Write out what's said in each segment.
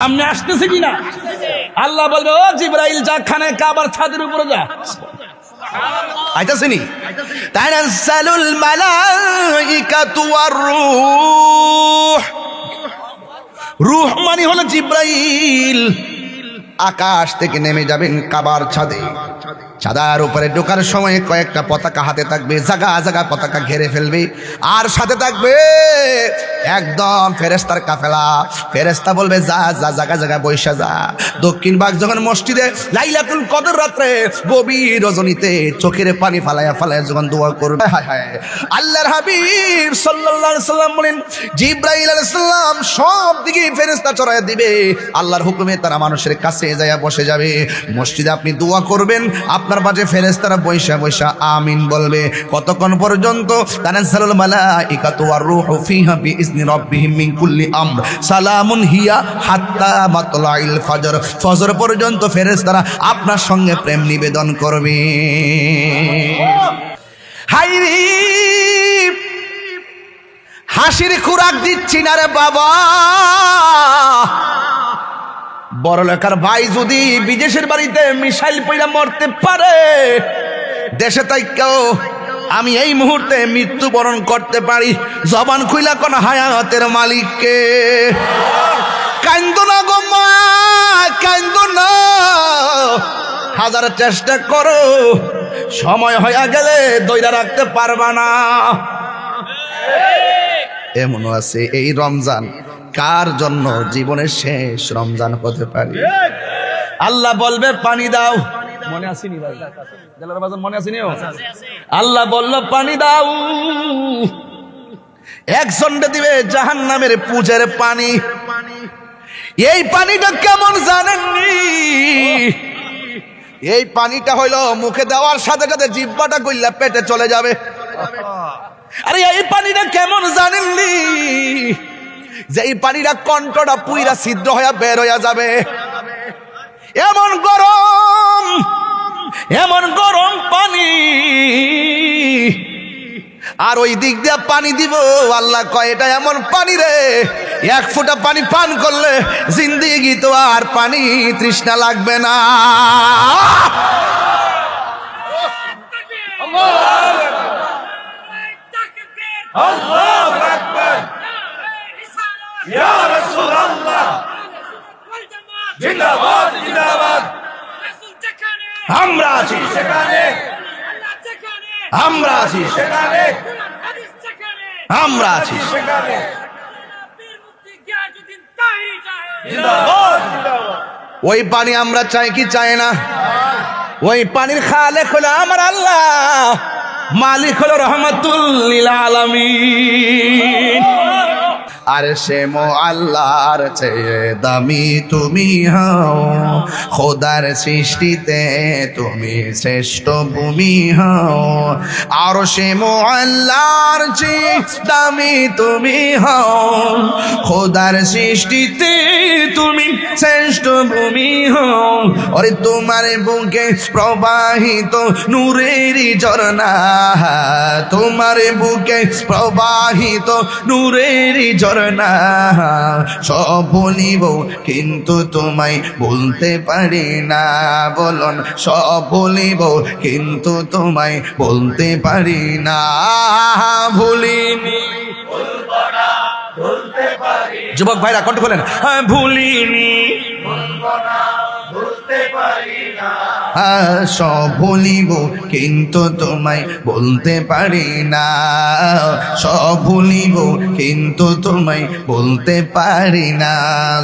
সামনে আসতেছে কিনা? আল্লাহ বলবে, ও জিবরাইল যা, খানে কাবার ছাদের উপরে যা। আইতাছেনি তানাজ্জালুল মালাইকাতু ওয়ার রূহ। রূহ মানে হলো জিবরাইল। আকাশ থেকে নেমে যাবেন কাবার ছাদে। ছাদার উপরে ঢোকার সময় কয়েকটা পতাকা হাতে থাকবে, জায়গা জায়গা পতাকা ঘিরে ফেলবে। আর সাথে থাকবে একদম ফেরেশতার কাফেলা। ফেরেশতা বলবে, যা যা জায়গা জায়গা বৈশা যা। দক্ষিণ ভাগ যখন মসজিদে লাইলাতুল কদর রাত্রে গভীর রজনীতে চোখের পানি ফালায়া ফালায়া যখন দোয়া করবে, হায় হায়, আল্লাহর হাবিব সাল্লাল্লাহু আলাইহি সাল্লাম বলেন, জিবরাইল আলাইহিস সালাম সব দিকে ফেরেশতা চড়াইয়া দিবে। আল্লাহর হুকুমে তারা মানুষের কাছে যাইয়া বসে যাবে। মসজিদে আপনি দোয়া করবেন, আপনার পাশে ফেরেশতারা বৈশা বৈশা আমিন বলবে। কতক্ষণ পর্যন্ত? তানাজ্জালুল মালাইকাতু ওয়ার রূহু ফিহা বিইজনি রাব্বিহিম মিন কুল্লি আমর সালামুন হিয়া হাত্তা মাতলাইল ফজর। ফজর পর্যন্ত ফেরেশতারা আপনার সঙ্গে প্রেম নিবেদন করবে। হায়রে, হাসির খোরাক দিচ্ছি না রে বাবা। বড়লেখার ভাই যদি বিদেশের বাড়িতে মিসাইল পইরা মরতে পারে, দেশে থাইকাও আমি এই মুহূর্তে মৃত্যুবরণ করতে পারি। জবান খুইলা কোন হায়াতের মালিককে। কান্দো না গো মা, কান্দো না। হাজার চেষ্টা করো, সময় হয়ে গেলে দইরা রাখতে পারবা না। এমনও আছে এই রমজান কার জন্য জীবনের শেষ রমজান হতে পারে। আল্লাহ বলবে, পানি দাও। মনে আসেনি ভাই? জেলার বাজার মনে আসেনি? আল্লাহ বলল, পানি দাও। একজনটা দিবে জাহান্নামের পূজের পানি। এই পানিটা কেমন জানেননি? এই পানিটা হইলো মুখে দেওয়ার সাথে সাথে জিহ্বাটা গইলা পেটে চলে যাবে। আরে এই পানিটা কেমন জানেননি? যে এই পানিটা কণ্ঠটা পুইরা ছিদ্র হয়ে বের হইয়া যাবে। এমন গরম, এমন গরম পানি। আর ওই দিক দিয়ে পানি দিব, আল্লাহ কয় এটা এমন পানি রে, এক ফোঁটা পানি পান করলে জিন্দেগি তো আর পানি তৃষ্ণা লাগবে না। আল্লাহু আকবার, ইয়া রাসূলুল্লাহ, জিন্দাবাদ জিন্দাবাদ। আমরা আছি সেখানে, আমরা আছি সেখানে, আমরা আছি সেখানে। জিন্দাবাদ জিন্দাবাদ। ওই পানি আমরা চাই কি চাই না? ওই পানির খালেক হলো আমার আল্লাহ, মালিক হলো রহমাতুল লিল আলামিন। আর সে মো আল্লাহর চেয়ে দামি তুমি হও, খোদার সৃষ্টিতে তুমি শ্রেষ্ঠ ভূমি হও। আর সে মো আল্লাহর চেয়ে দামি তুমি হও, খোদার সৃষ্টিতে তুমি শ্রেষ্ঠ ভূমি হও। ওরে তোমার বুকে প্রবাহিত নূরের ঝরনা, তোমার বুকে প্রবাহিত নূরের ঝরনা। সব বলিব কিন্তু তোমায় বলতে পারি না। বলুন, সব বলিব কিন্তু তোমায় বলতে পারি না। ভুলিনি, যুবক ভাইরা কণ্ঠ বলেন, ভুলিনি, সব ভুলিব কিন্তু তোমায় বলতে পারি না। সব ভুলিব কিন্তু তোমায় বলতে পারি না।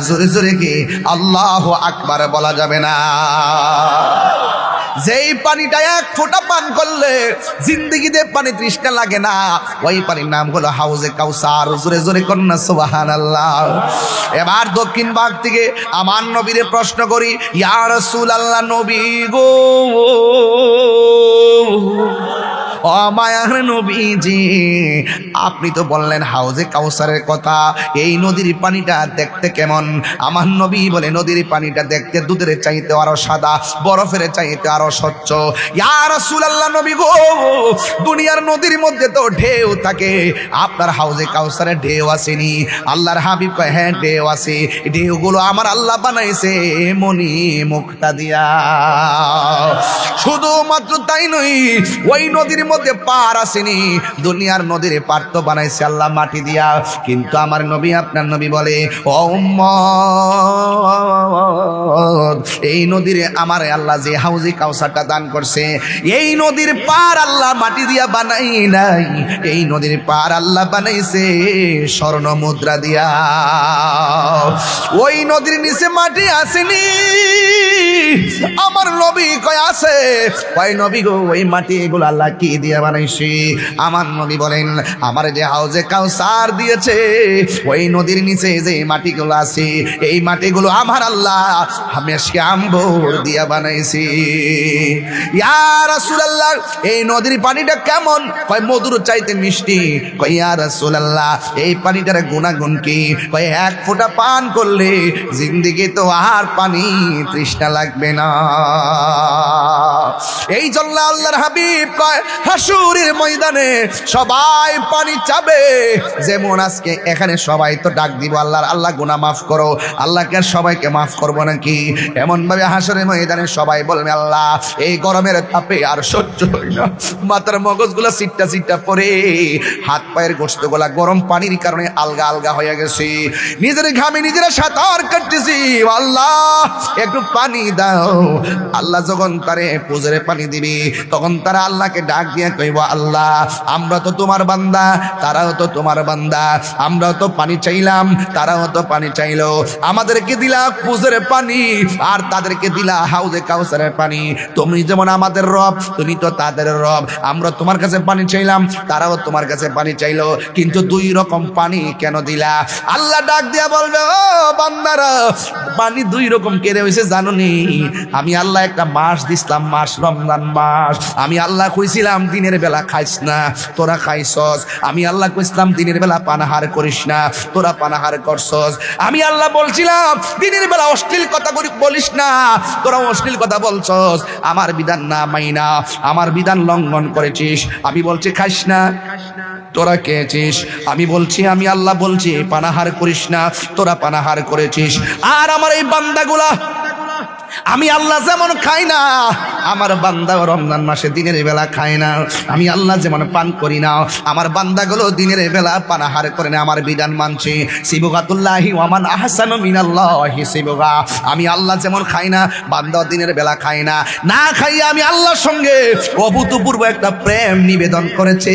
জোরে জোরে কি আল্লাহু আকবার বলা যাবে না? যেই পানিটা এক ফোঁটা পান করলে জিন্দেগিতে পানি তৃষ্ণা লাগে না, ওই পানির নাম হলো হাউজে কাউসার। জোরে জোরে কন্যা সুবহানাল্লাহ। এবার দক্ষিণ ভাগ থেকে আমার নবীরে প্রশ্ন করি, ইয়া রাসূলুল্লাহ, নবী গো, ও মায়ার নবীজি, আপনি তো বললেন হাউজে কাউসারের কথা, এই নদীর পানিটা দেখতে কেমন? আমার নবী বলে নদীর পানিটা দেখতে দুধের চাইতে আরো সাদা, বরফের চাইতে আরো স্বচ্ছ। ইয়া রাসূলুল্লাহ, নবী গো, দুনিয়ার নদীর মধ্যে তো ঢেউ থাকে, আপনার হাউজে কাউসারে ঢেউ আসেনি? আল্লাহর হাবিব কয় হ্যাঁ ঢেউ আছে, ঢেউগুলো আমার আল্লাহ বানাইছে মনি মুক্তা দিয়া। শুধুমাত্র তাই নয়, ওই নদীর মধ্যে পার আসেনি, দুনিয়ার নদীর পার তো বানাইছে আল্লাহ মাটি দিয়া। কিন্তু আমার নবী, আপনার নবী বলে ও উম্মত, এই নদীর আমার আল্লাহ যে হাউজে কাউসারটা দান করছে, এই নদীর পার আল্লাহ মাটি দিয়া বানাই নাই, এই নদীর পার আল্লাহ বানাইছে স্বর্ণ মুদ্রা দিয়া। ওই নদীর নিচে মাটি আসেনি। আমার নবী কয় আছে, কয় নবী গো ওই মাটি এগুলো আল্লাহ কি দিয়ে বানাইছে? আমার নবী বলেন আমার যে হাউজে কাউসার দিয়েছে, ওই নদীর নিচে যে মাটিগুলো আছে, এই মাটিগুলো আমার আল্লাহ হামেশকে আম্বর দিয়া বানাইছি। ইয়া রাসূলুল্লাহ, এই নদীর পানিটা কেমন? কয় মধুর চাইতে মিষ্টি। কয় ইয়া রাসূলুল্লাহ, এই পানিটার গুণাগুণ কি? কয় এক ফোঁটা পান করলে জিন্দেগি তো আর পানি তৃষ্ণা লাগবে না। এই জন্য আল্লাহর হাবিব কয় হাসুরের ময়দানে সবাই পানি চাবে। যেমন আজকে এখানে সবাই তো ডাক দিব আল্লাহর, আল্লাহ গুনাহ মাফ করো। আল্লাহকে আর সবাইকে মাফ করবো নাকি? এমন ভাবে হাসরের ময়দানে সবাই বলবে আল্লাহ এই গরমের তাপে আর সহ্য হয় না, মাথার মগজগুলা সিটটা সিটটা পরে, হাত পায়ের গোশতগুলা গরম পানির কারণে আলগা আলগা হয়ে গেছে, নিজের ঘামে নিজেরা সাঁতার কাটতেছি, আল্লাহ একটু পানি দাও। আল্লাহ যখন তারে পুজোরে পানি দিবি, তখন তারা আল্লাহকে ডাক দিয়ে কইব আল্লাহ আমরা তো তোমার বান্দা, তারাও তো তোমার বান্দা, আমরাও তো পানি চাইলাম, তারাও তো পানি চাইলো, আমাদেরকে দিলা পুজোরে পানি আর তাদেরকে দিলা হাউজে কাউসারের পানি। তুমি যেমন আমাদের রব, তুমি তো তাদের রব। আমরা তোমার কাছে পানি চাইলাম, তারাও তোমার কাছে পানি চাইলো, কিন্তু দুই রকম পানি কেন দিলা? আল্লাহ ডাক দিয়া বলবে ও বান্দারা, পানি দুই রকম কেড়ে হয়েছে জানো নি? আমি আল্লাহ একটা মাস দিছিলাম, মাস রমজান মাস। আমি আল্লাহ কইছিলাম দিনের বেলা খাইস না, তোরা খাইছস। আমি আল্লাহ কইছিলাম দিনের বেলা পানাহার করিস না, তোরা পানাহার করছস। আমি আল্লাহ বলছিলাম দিনের বেলা অশ্লীল কথা বলিস না, তোরা অশ্লীল কথা বলছস। আমার বিধান না মাইনা আমার বিধান লঙ্ঘন করেছিস। আমি বলছি খাইস না, তোরা খেয়েছিস। আমি বলছি, আমি আল্লাহ বলছি পানাহার করিস না, তোরা পানাহার করেছিস। আর আমার এই বান্দাগুলা, আমি আল্লাহ যেমন খাই না, আমার বান্দা রমজান মাসে দিনের বেলা খায় না। আমি আল্লাহ যেমন পান করি না, আমার বান্দাগুলো দিনের বেলা পানাহার করে না। আমার বিধান মানছে। সিবগাতুল্লাহি ওয়া মান আহসানু মিনাল্লাহি সিবগা। আমি আল্লাহ যেমন খাই না, বান্দা দিনের বেলা খায় না। না খাইয়া আমি আল্লাহর সঙ্গে অভূতপূর্ব একটা প্রেম নিবেদন করেছে,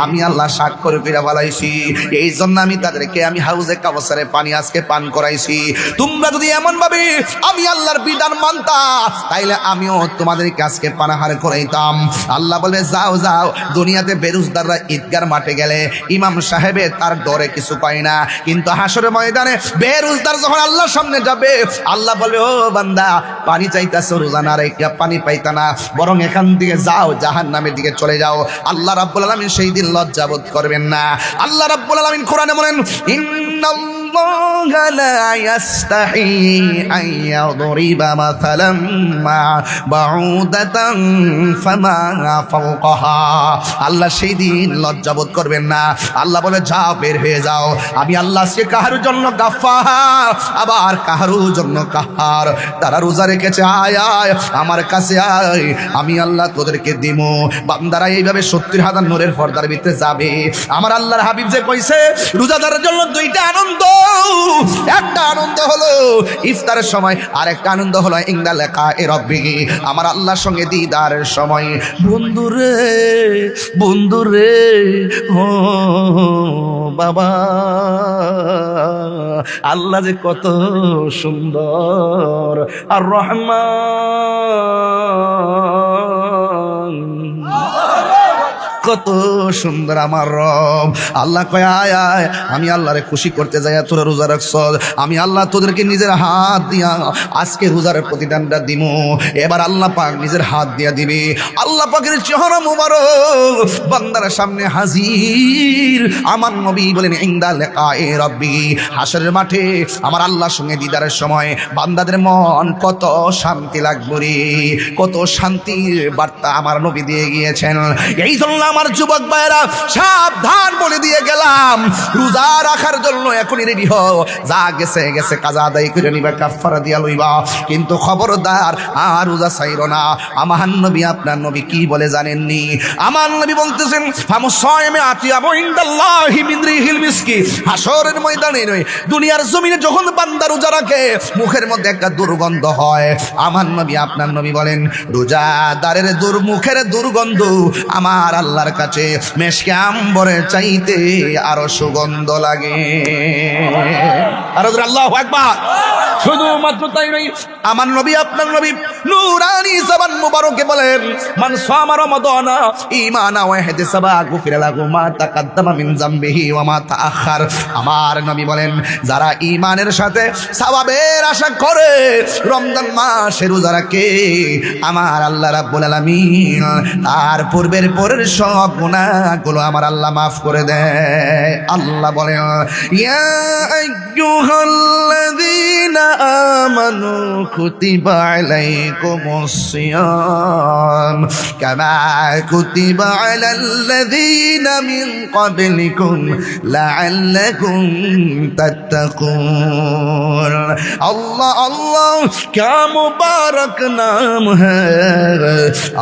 আমি আল্লাহ স্বাক্ষর করে বলাইছি। এই জন্য আমি তাদেরকে আমি হাউজে কাউসারে পানি আজকে পান করাইছি। তোমরা যদি এমন ভাবে আমি আল্লাহর বিধান মানতা, তাইলে আমিও তোমাদেরকে আজকে পানাহার করাইতাম। আল্লাহ বলে যাও যাও, দুনিয়াতে বেরুজদাররা ঈদগার মাঠে গেলে ইমাম সাহেবে তার ডরে কিছু পায় না, কিন্তু হাসরের ময়দানে বেরুজদার যখন আল্লাহর সামনে যাবে, আল্লাহ বলবে ও বান্দা পানি চাইতাছো, রোজা না রেখে পানি পাইতা না, বরং এখান থেকে যাও, জাহান্নামের দিকে চলে যাও। আল্লাহ রাব্বুল আলামিন সেই দিন লজ্জাবোধ করবেন না। আল্লাহ রাব্বুল আলামিন কোরআনে বলেন ইন্নাল্লাহা লা ইয়াস্তাহি আন ইয়াদরিবা মাসালাম মা বাউদাতান ফামা ফাওকাহা। আল্লাহ সেই দিন লজ্জাবোধ করবেন না। আল্লাহ বলে যাও, বের হয়ে যাও। আমি আল্লাহ সে কাহার জন্য গাফফার, আবার কাহার জন্য কাহার। তারা রোজা রেখেছে, আয় আয় আমার কাছে আয়, আমি আল্লাহ তোদেরকে দিমু। বান্দারা এইভাবে 70,000 নূরের পর্দার ভিতরে যাবে। আমার আল্লাহর হাবিব যে কইছে রোজাদারের জন্য দুইটা আনন্দ, একটা আনন্দ হলো ইফতারের সময়, আর একটা আনন্দ হলো ইনদা লিকা রাব্বিহি, আমার আল্লাহর সঙ্গে দিদারের সময়। বন্ধুরে বন্ধুরে ও বাবা, আল্লাহ যে কত সুন্দর আর রহমান। কত সুন্দর আমার রব। আল্লাহ কয় আয় আয়, আমি আল্লাহরে খুশি করতে যাই তোরা রোজা রাখছ, আমি আল্লাহ তোদেরকে নিজের হাত দিয়া আজকে রোজার প্রতিদানটা দিমু। এবার আল্লাহ পাক নিজের হাত দিয়া দিবে। আল্লাহ পাকের চেহারা মুবারক বান্দার সামনে হাজির। আমার নবী বলেন ইনদা লিকায়ে রাব্বি, হাসরের মাঠে আমার আল্লাহর সঙ্গে দিদারের সময় বান্দাদের মন কত শান্তি লাগবে রে, কত শান্তির বার্তা আমার নবী দিয়ে গিয়েছেন। এই জন্য আমার যুবক ভাইরা সাবধান বলে দিয়ে গেলাম, রোজা রাখার জন্য এখনই রেডি হও। যা গেছে গেছে, কাজা আদায় করে নিবা, কাফারা দিয়া লইবা, কিন্তু খবরদার আর রোজা ছাইরো না। আমার নবী আপনার নবী কি বলে জানেননি? আমার নবী বলতেছেন ফামুসাইমে আতিয়াবু ইনদাল্লাহি মিন রিহিল মিসকি। হাসরের ময়দানে নয়, দুনিয়ার জমিনে যখন বান্দা রোজা রাখে মুখের মধ্যে একটা দুর্গন্ধ হয়। আমার নবী আপনার নবী বলেন রোজাদারের মুখের দুর্গন্ধ আমার আল্লাহর কাছে মেশকে আম্বরের চাইতে আরো সুগন্ধ লাগে। আর আল্লাহু আকবার। শুধুমাত্র তাই নয়, আমার নবী আপনার নবী নূরানি জবান মুবারকে বলেন মান সামা রমাদানা ঈমানা ওয়া ইহতিসাবা গুফিরা লাহু মা তাকাদ্দামা মিন যামবিহি ওয়া মা তাআখার। আমার নবী বলেন যারা ঈমানের সাথে সওয়াবের আশা করে রমজান মাসে রোজা রাখে, আমার আল্লাহ রাব্বুল আলামিন তার পূর্বের পরের সব গুনাহগুলো আমার আল্লাহ মাফ করে দেয়। আল্লাহ বলেন ইয়া আইয়ুহাল্লাযীনা আমানু কুতিবা আলাইকুমুস সিয়াম কামা কুতিবা আলাল্লাযীনা মিন ক্বাবলিকুম লাআল্লাকুম তাত্তাকুন। अल्लाह अल्लाह क्या मुबारक नाम है,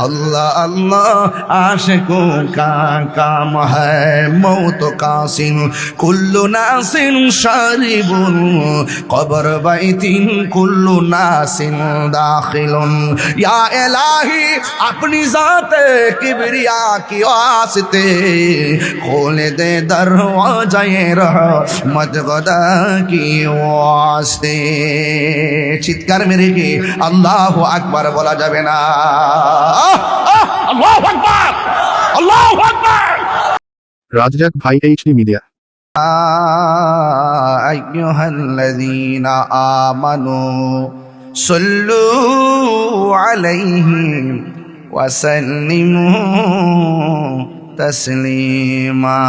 अल्लाह अल्लाह आशिकों का काम है। मौत कासिन कुल्लु नासिन शारिबुन कब्र बैतिन कुल्लु नासिन दाखिलुन। या इलाही अपनी जाते किबरिया की वास्ते खोले दे दरवाज़े रहमत खुदा की वास्ते। চিৎকার মেরে কি আল্লাহু আকবার বলা যাবে না? আল্লাহু আকবার, আল্লাহু আকবার। রাজ্জাক ভাই এইচডি মিডিয়া। আইয়ুহাল্লাযীনা আমানু সাল্লু আলাইহি ওয়া সাল্লিমু তাসলিমা।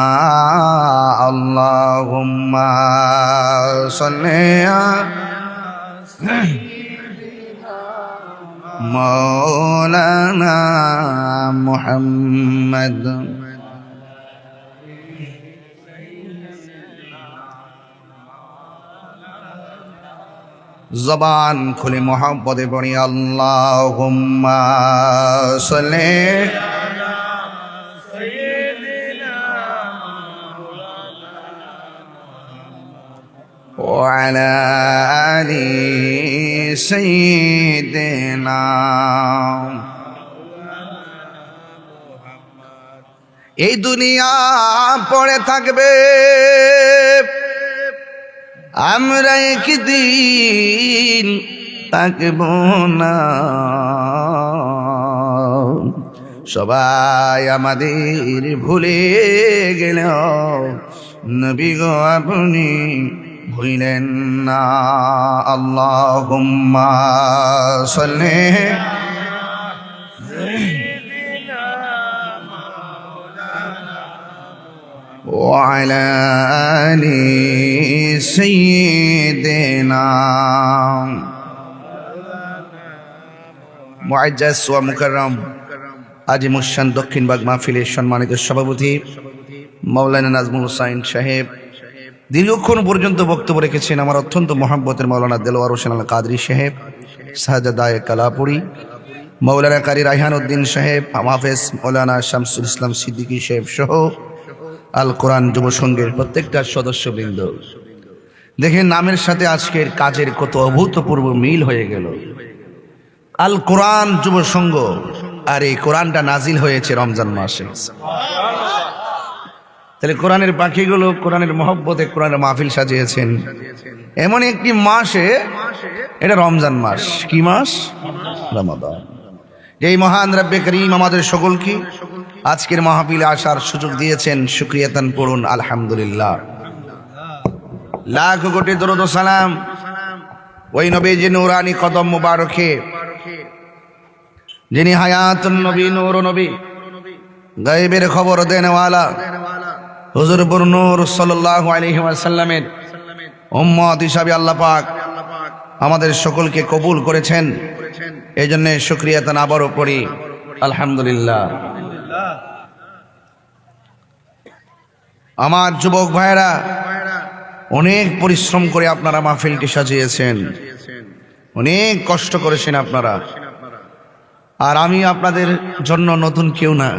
আল্লাহুম্মা সাল্লি মৌলানা মুহাম্মদ। জবান খুলে মোহাম্মদে পড়ি আল্লাহুম্মা সাল্লি وعلى آل سيدنا। এই দুনিয়া পড়ে থাকবে, আমরা একদিন থাকব না। সবাই আমাদের ভুলে গেলেও নবী গো আপনি ভুলেন না। আল্লাহুম্মা সাল্লি ওয়া আলা আলি সাইয়্যিদিনা। মুআজ্জাজ ওয়া মুকাররম আজিমুশান দক্ষিণবাগ মাহফিলের সম্মানিত সভাপতি মাওলানা নাজমুল হোসাইন সাহেব দীর্ঘক্ষণ পর্যন্ত বক্তব্য রেখেছেন। আমার অত্যন্ত মহব্বতের মাওলানা দেলোয়ার হোসেন আল কাদরি সাহেব, শাহজাদায়ে কালাপুরি, মাওলানা কারি রায়হান উদ্দিন সাহেব, হাফেজ মাওলানা শামসুল ইসলাম সিদ্দিকী সাহেব সহ আল কোরআন যুব সংঘের প্রত্যেকটা সদস্যবৃন্দ। দেখেন নামের সাথে আজকের কাজের কত অভূতপূর্ব মিল হয়ে গেল। আল কোরআন যুব সংঘ, আর এই কোরআনটা নাজিল হয়েছে রমজান মাসে। তাহলে কোরআনের পাখিগুলো কোরআনের মহব্বতে কোরআনের মাহফিল সাজিয়েছেন এমন একটি মাসে, এটা রমজান মাস। কি মাস? রমাদান। এই মহান রব্বে করিম আমাদের সকলকে আজকের মাহফিলে আসার সুযোগ দিয়েছেন, শুকরিয়াতান পড়ুন আলহামদুলিল্লাহ। লাখ কোটি দরুদ ও সালাম ওই নবীজি নূরানি কদম মুবারকে, যিনি হায়াতুন নবী, নূর নবী, গায়বের খবর দেনওয়ালা হুজুর নূর সাল্লাল্লাহু আলাইহি ওয়াসাল্লামের উম্মত হিসাবে আল্লাহ পাক আমাদের সকলকে কবুল করেছেন। এই জন্য শুকরিয়াতান আবারও পড়ি আলহামদুলিল্লাহ। আমার যুবক ভাইরা, অনেক পরিশ্রম করে আপনারা মাহফিলটি সাজিয়েছেন, অনেক কষ্ট করেছেন আপনারা। আর আমি আপনাদের জন্য নতুন কেউ না,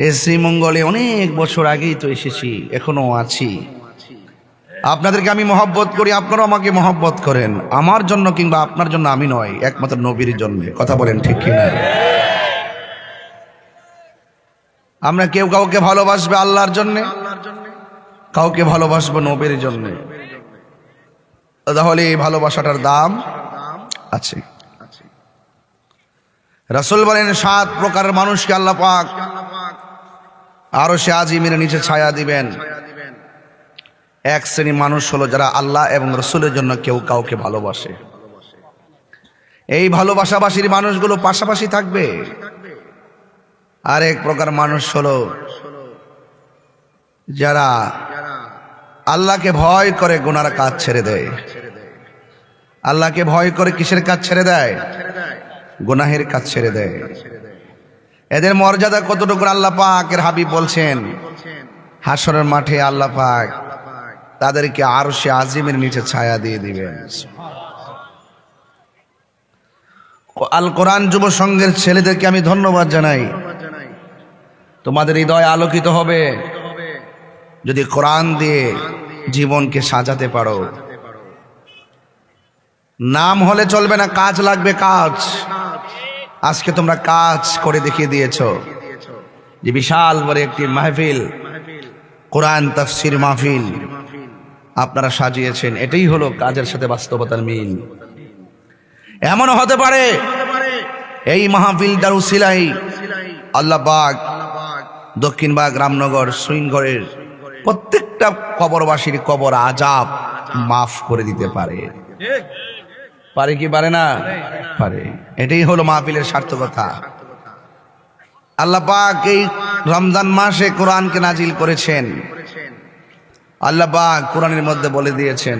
এই শ্রীমঙ্গলে অনেক বছর আগেই তো এসেছি, এখনো আছি। আপনাদেরকে আমি মহব্বত করি, আপনারাও আমাকে মহব্বত করেন। আমার জন্য কিংবা আপনার জন্য আমি নয়, একমাত্র নবীর জন্য। কথা বলেন ঠিক কিনা? আমরা কেউ কাউকে ভালোবাসবে আল্লাহর জন্য, কাউকে ভালোবাসবো নবীর জন্য। তাহলে এই ভালোবাসাটার দাম আছে। রাসূল বলেন 7 প্রকার মানুষকে আল্লাহ পাক আরশে আজিমের নিচে ছায়া দিবেন। এক শ্রেণী মানুষ হলো যারা আল্লাহ এবং রাসূলের জন্য কেউ কাউকে ভালোবাসে। এই ভালোবাসাবাসীর মানুষগুলো পাশাপাশি থাকবে। আর এক প্রকার মানুষ হলো যারা আল্লাহকে ভয় করে গুনার কাজ ছেড়ে দেয়। আল্লাহকে ভয় করে কিসের কাজ ছেড়ে দেয়? গুনাহের কাজ ছেড়ে দেয়। এদের মর্যাদা কতটুকু আল্লাহ পাকের হাবিব বলছেন, হাসরের মাঠে আল্লাহ পাক তাদেরকে আরশে আজিমের নিচে ছায়া দিয়ে দিবেন। আল কোরআন যুব সংঘের ছেলেদেরকে আমি ধন্যবাদ জানাই। তোমাদের হৃদয় আলোকিত হবে যদি কোরআন দিয়ে জীবনকে সাজাতে পারো। নাম হলে চলবে না, কাজ লাগবে, কাজ। আজকে তোমরা কাজ করে দেখিয়ে দিয়েছো। যে বিশাল বড় একটি মাহফিল, কোরআন তাফসীর মাহফিল আপনারা সাজিয়েছেন, এটাই হলো কাজের সাথে বাস্তবতার মিল। এমন হতে পারে এই মাহফিলটার উসিলায় আল্লাহ পাক দক্ষিণবাগ, রামনগর, সুইনগরের প্রত্যেকটা কবরবাসীর কবর আযাব মাফ করে দিতে পারে। পারে কি পারে না? পারে। এটাই হলো মাহফিলের সার্থকতা। আল্লাহ পাক এই রমজান মাসে কোরআনকে নাজিল করেছেন। আল্লাহ পাক কোরআনের মধ্যে বলে দিয়েছেন,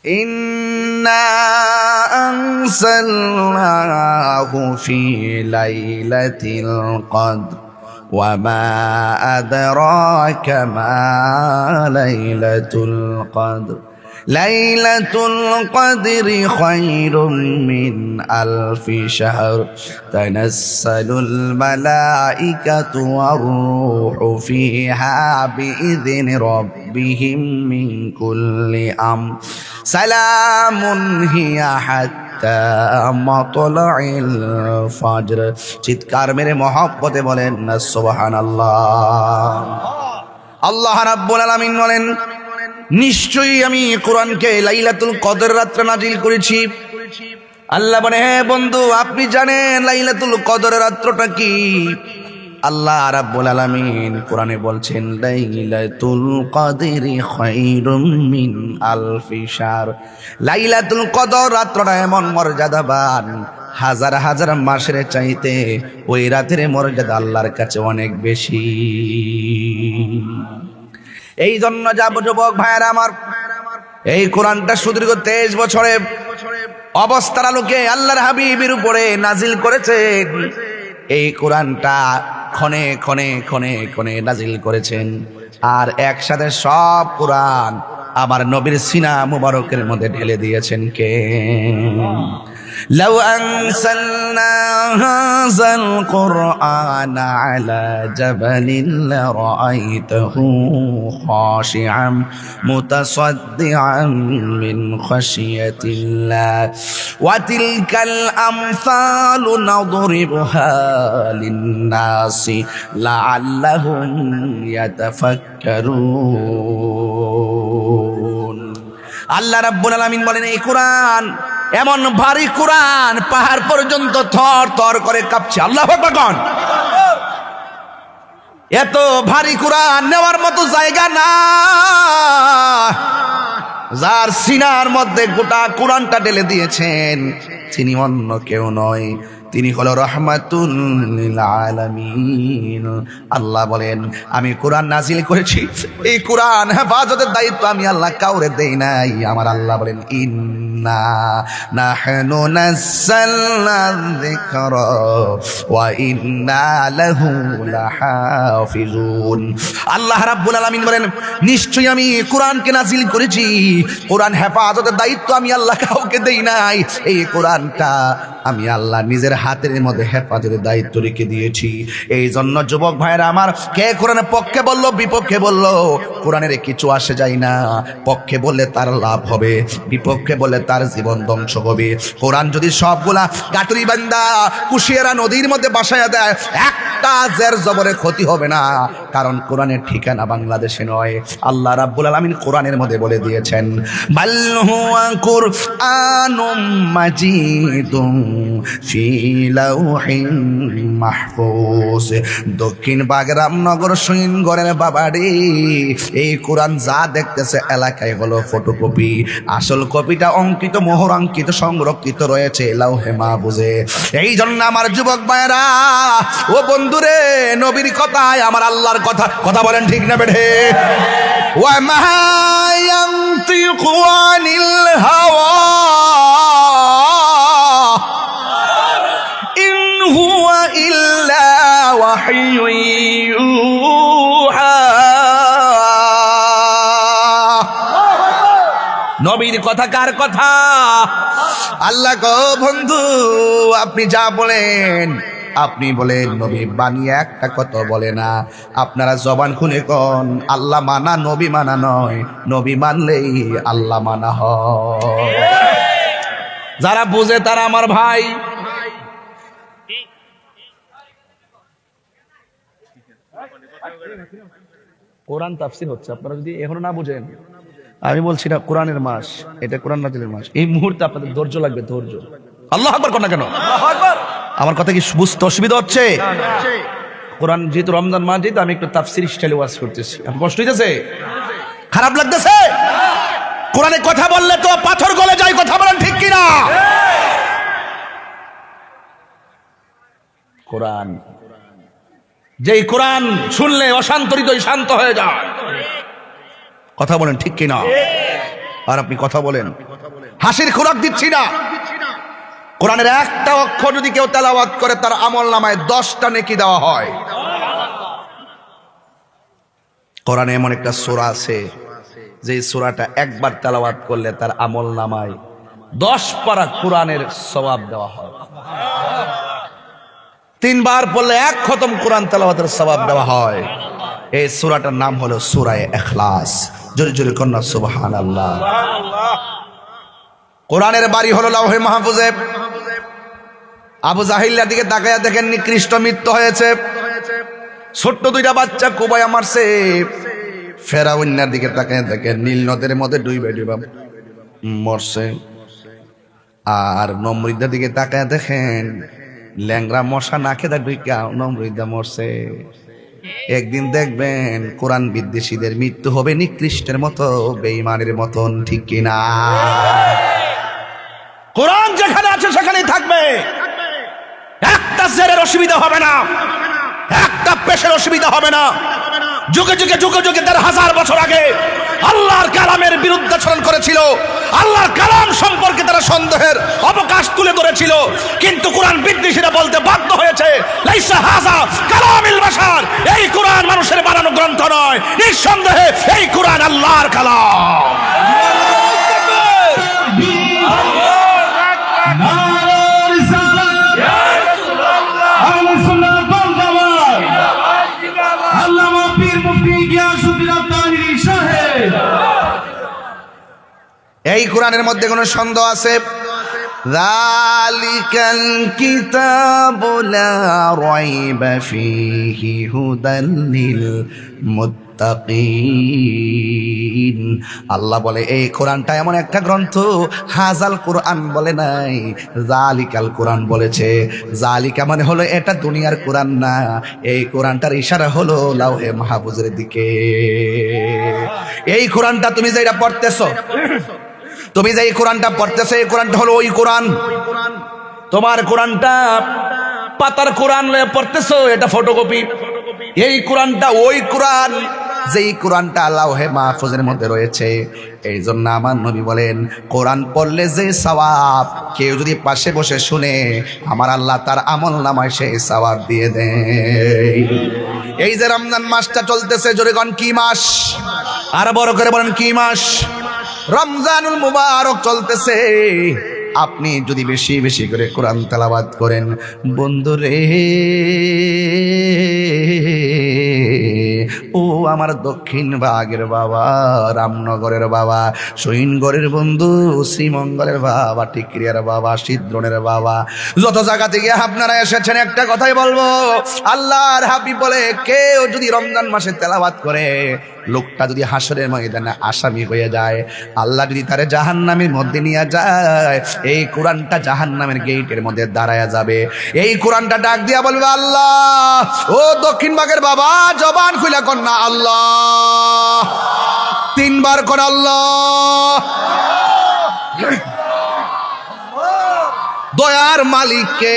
ইন্না আনসালনাহু ফি লাইলাতিল কদর ওয়া মা আদরাকা মা লাইলাতুল কদর লাইলাতুল কদরি খায়রুম মিন আলফি শাহর তানাজ্জালুল মালাইকাতু ওয়ার রূহু ফিহা বিইذনি রাব্বিহিম মিন কুল্লি আমর সালামুন হিয়া হাত্তা মাতলাইল ফজর। চিৎকার মেরে মহব্বতে বলেন না সুবহানাল্লাহ। আল্লাহ রাব্বুল আলামিন বলেন, নিশ্চয়ই আমি কোরআনকে লাইলাতুল কদর রাত্রে নাজিল করেছি। আল্লাহ বলে, হ্যাঁ বন্ধু, আপনি জানেন লাইলাতুল কদর রাত্রটা কি? আল্লাহ রাব্বুল আলামিন কোরআনে বলছেন, লাইলাতুল কদরি খায়রুম মিন আলফি শাহর। লাইলাতুল কদর রাত্রটা এমন মর্যাদাবান, হাজার হাজার মাসের চাইতে ওই রাতের মর্যাদা আল্লাহর কাছে অনেক বেশি। এই জন্য যাব যুবক ভাইয়েরা আমার, এই কোরআনটা সুদীর্ঘ 23 বছরে অবস্থার আলোকে আল্লাহর হাবিবের উপরে নাজিল করেছেন। এই কোরআনটা ক্ষণে ক্ষণে ক্ষণে ক্ষণে নাজিল করেছেন। আর একসাথে সব কোরআন আমার নবীর সিনা মুবারকের মধ্যে ঢেলে দিয়েছেন কে? لو أنزلنا هذا القرآن على جبل لرأيته خاشعا متصدعا من خشية الله وتلك الأمثال نضربها للناس لعلهم يتفكرون। আল্লাহ রাব্বুল আলামিন বলেন, এই কোরআন এমন ভারী কোরআন পাহাড় পর্যন্ত থর থর করে কাঁপছে। আল্লাহু আকবার কোন। এত ভারী কোরআন নেওয়ার মতো জায়গা না, যার সিনার মধ্যে গোটা কোরআনটা ঢেলে দিয়েছেন তিনি অন্য কেউ নয়, তিনি হলো রহমাতুল লিল আলামিন। আল্লাহ বলেন আমি কোরআন নাজিল করেছি, এই কোরআন হেফাজতের দায়িত্ব আমি আল্লাহ কাউরে দেই নাই। আমার আল্লাহ বলেন ইন্না নাহনু নাযালনা যিকরা ওয়া ইন্না লাহু লাহাফিজুন। আল্লাহ রাব্বুল আলামিন বলেন নিশ্চয়ই আমি কোরআনকে নাজিল করেছি, কোরআন হেফাজতের দায়িত্ব আমি আল্লাহ কাউকে দেই নাই। এই কোরআনটা আমি আল্লাহ নিজের হাতের মধ্যে হেফাজতের দায়িত্ব রেখে দিয়েছি। এই জন্য যুবক ভাইরা আমার, কে কোরআনের পক্ষে বললো বিপক্ষে বললো, কোরআনের কিছু আসে যায় না। পক্ষে বললে তার লাভ হবে, বিপক্ষে বললে তার জীবন ধ্বংস হবে। কোরআন যদি সবগুলা কাটুরি বান্দা কুশিয়ারা নদীর মধ্যে বাসায় দেয়, একটা জের জবরে ক্ষতি হবে না, কারণ কোরআনের ঠিকানা বাংলাদেশে নয়। আল্লাহ রাব্বুল আলামিন কোরআনের মধ্যে বলে দিয়েছেন বাল হুয়া কুরআনুম মাজিদুম ফি লাউহিন মাহফুজ। দক্ষিণ বাগরামনগর সৈনগরের বাবারে এই কোরআন যা দেখতেছে এলাকায় হলো ফটোকপি, আসল কপিটা অঙ্কিত মোহরাঙ্কিত সংরক্ষিত রয়েছে লাউহে মাহফুজে। এই জন্য আমার যুবক ভাইরা ও বন্ধুরে, নবীর কথায় আমার আল্লাহর কথা, কথা বলেন ঠিক না বেঠে? ওয়া মা ইয়ানতিকু আনিল হাওয়া ইন হুয়া ইল্লা ওয়াহয়ুন ইউহা। নবীর কথা কার কথা? আল্লাহ গো বন্ধু, আপনি যা বলেন আপনি বলেন, নবী বানিয়ে একটা কথা বলে না। আপনারা জবান খুলে কোন আল্লাহ মানা নবী মানা নয়, নবী মানলেই আল্লাহ মানা হয়। যারা বুঝে তারা আমার ভাই। কোরআন তাফসীর হচ্ছে, আপনারা যদি এখনো না বুঝেন, আমি বলছি না কোরআনের মাস, এটা কোরআন নাজিলের মাস। এই মুহূর্তে আপনাদের ধৈর্য লাগবে, ধৈর্য। আল্লাহু আকবার কোন না কেন? আমার কথা কি বুঝতে অসুবিধা হচ্ছে? কোরআন যেহেতু রমজান মাস, যেহেতু আমি একটু তাফসীর স্টাইলে ওয়াজ করতেছি, আপনার কষ্ট হইতেছে? খারাপ লাগতেছে? কোরআনে কথা বললে তো পাথর গলে যায়, কথা বলেন ঠিক কিনা? কোরআন, যেই কোরআন শুনলে অশান্ত হৃদয় শান্ত হয়ে যায়, কথা বলেন ঠিক কিনা? আর আপনি কথা বলেন, হাসির খোরাক দিচ্ছি না। কোরআনের একটা অক্ষর যদি কেউ তেলাওয়াত করে তার আমল নামায় 10টা নেকি দেওয়া হয়। কোরআনে এমন একটা সূরা আছে যে সূরাটা একবার তেলাওয়াত করলে তার আমল নামায় 10 পারা কোরআনের সওয়াব দেওয়া হয়। 3 বার পড়লে 1 খতম কোরআন তেলাওয়াতের সওয়াব দেওয়া হয়। এই সূরাটার নাম হলো সূরা ইখলাস। জোরে জোরে কন্যা সুবহানাল্লাহ। কোরআনের বাড়ি হলো লাউহে মাহফুজে। আবু জাহিলের দিকে তাকায়া দেখেন নিকৃষ্ট মৃত্যু হয়েছে, ছোট্ট 2টা বাচ্চা কোবায়া মারছে। ফেরাউনের দিকে তাকায়া দেখেন নীল নদের মধ্যে ডুইবা ডুইবা মরছে। আর নমরুদের দিকে তাকায়া দেখেন ল্যাংরা মশা না খেতে ঢুইকা নমরুদা মরছে। একদিন দেখবেন কোরআন বিদ্বেষীদের মৃত্যু হবে নিকৃষ্টের মতো, বেঈমানের মতন, ঠিক কিনা? কোরআন যেখানে আছে সেখানেই থাকবে। একটা জেরের অসুবিধা হবে না, একটা পেশের অসুবিধা হবে না। যুগে যুগে যুগে যুগে 1000 বছর আগে আল্লাহর কালামের বিরুদ্ধাচরণ করেছিল, আল্লাহর কালাম সম্পর্কে তারা সন্দেহের অবকাশ তুলে ধরেছিল, কিন্তু কোরআন বিদ্বেষীরা বলতে বাধ্য হয়েছে লাইসা হাযা কালামিল বাশার, এই কোরআন মানুষের বানানো গ্রন্থ নয়, নিঃসন্দেহে এই কোরআন আল্লাহর কালাম। এই কোরআনের মধ্যে কোনো সন্দেহ আছে? যালিকাল কিতাবু লা রাইবা ফীহি হুদাল লিল মুত্তাকিন। আল্লাহ বলে এই কোরআনটা এমন একটা গ্রন্থ, হাজাল কোরআন বলে নাই, জালিকাল কোরআন বলেছে। জালিকা মানে হলো এটা দুনিয়ার কোরআন না, এই কোরআনটার ইশারা হলো লাউহে মাহফুজের দিকে। এই কোরআনটা তুমি যেটা পড়তেছো, তুমি যে এই কোরআনটা পড়তেছো, এই কোরআনটা হলো ওই কোরআন। তোমার কোরআনটা পাতার কোরআন লয়ে পড়তেছো, এটা ফটোকপি। এই কোরআনটা ওই কোরআন, যেই কোরআনটা লাউহে মাহফুজের মধ্যে রয়েছে। এই জন্য আমার নবী বলেন, কোরআন পড়লে যে সওয়াব, কেউ যদি পাশে বসে শুনে, আমার আল্লাহ তার আমল নামায় সেই সওয়াব দিয়ে দেয়। এই যে রমজান মাসটা চলতেছে, জোরে গণ কি মাস? আর বড় করে বলেন কি মাস? রমজানুল মুবারক চলতেছে। আপনি যদি বেশি বেশি করে কোরআন তেলাওয়াত করেন, বন্ধুরে ও আমার দক্ষিণ ভাগের বাবা, রামনগরের বাবা, সৈনগরের বন্ধু, শ্রীমঙ্গলের বাবা, টিকরিয়ার বাবা, সিদ্ধনের বাবা, যত জায়গা থেকে আপনারা এসেছেন, একটা কথাই বলবো, আল্লাহর হাবিব বলে, কেউ যদি রমজান মাসে তেলাওয়াত করে, লোকটা যদি হাসরের ময়দানে আসামি হয়ে যায়, আল্লাহ যদি তারে জাহান্নামের মধ্যে নিয়ে যায়, এই কোরআনটা জাহান্নামের গেটের মধ্যে দাঁড়ায়া যাবে। এই কোরআনটা ডাক দিয়া বলবে, আল্লাহ, ও দক্ষিণ ভাগের বাবা, জবান খুলে কর না আল্লাহ, তিনবার কর আল্লাহ। দয়ার মালিককে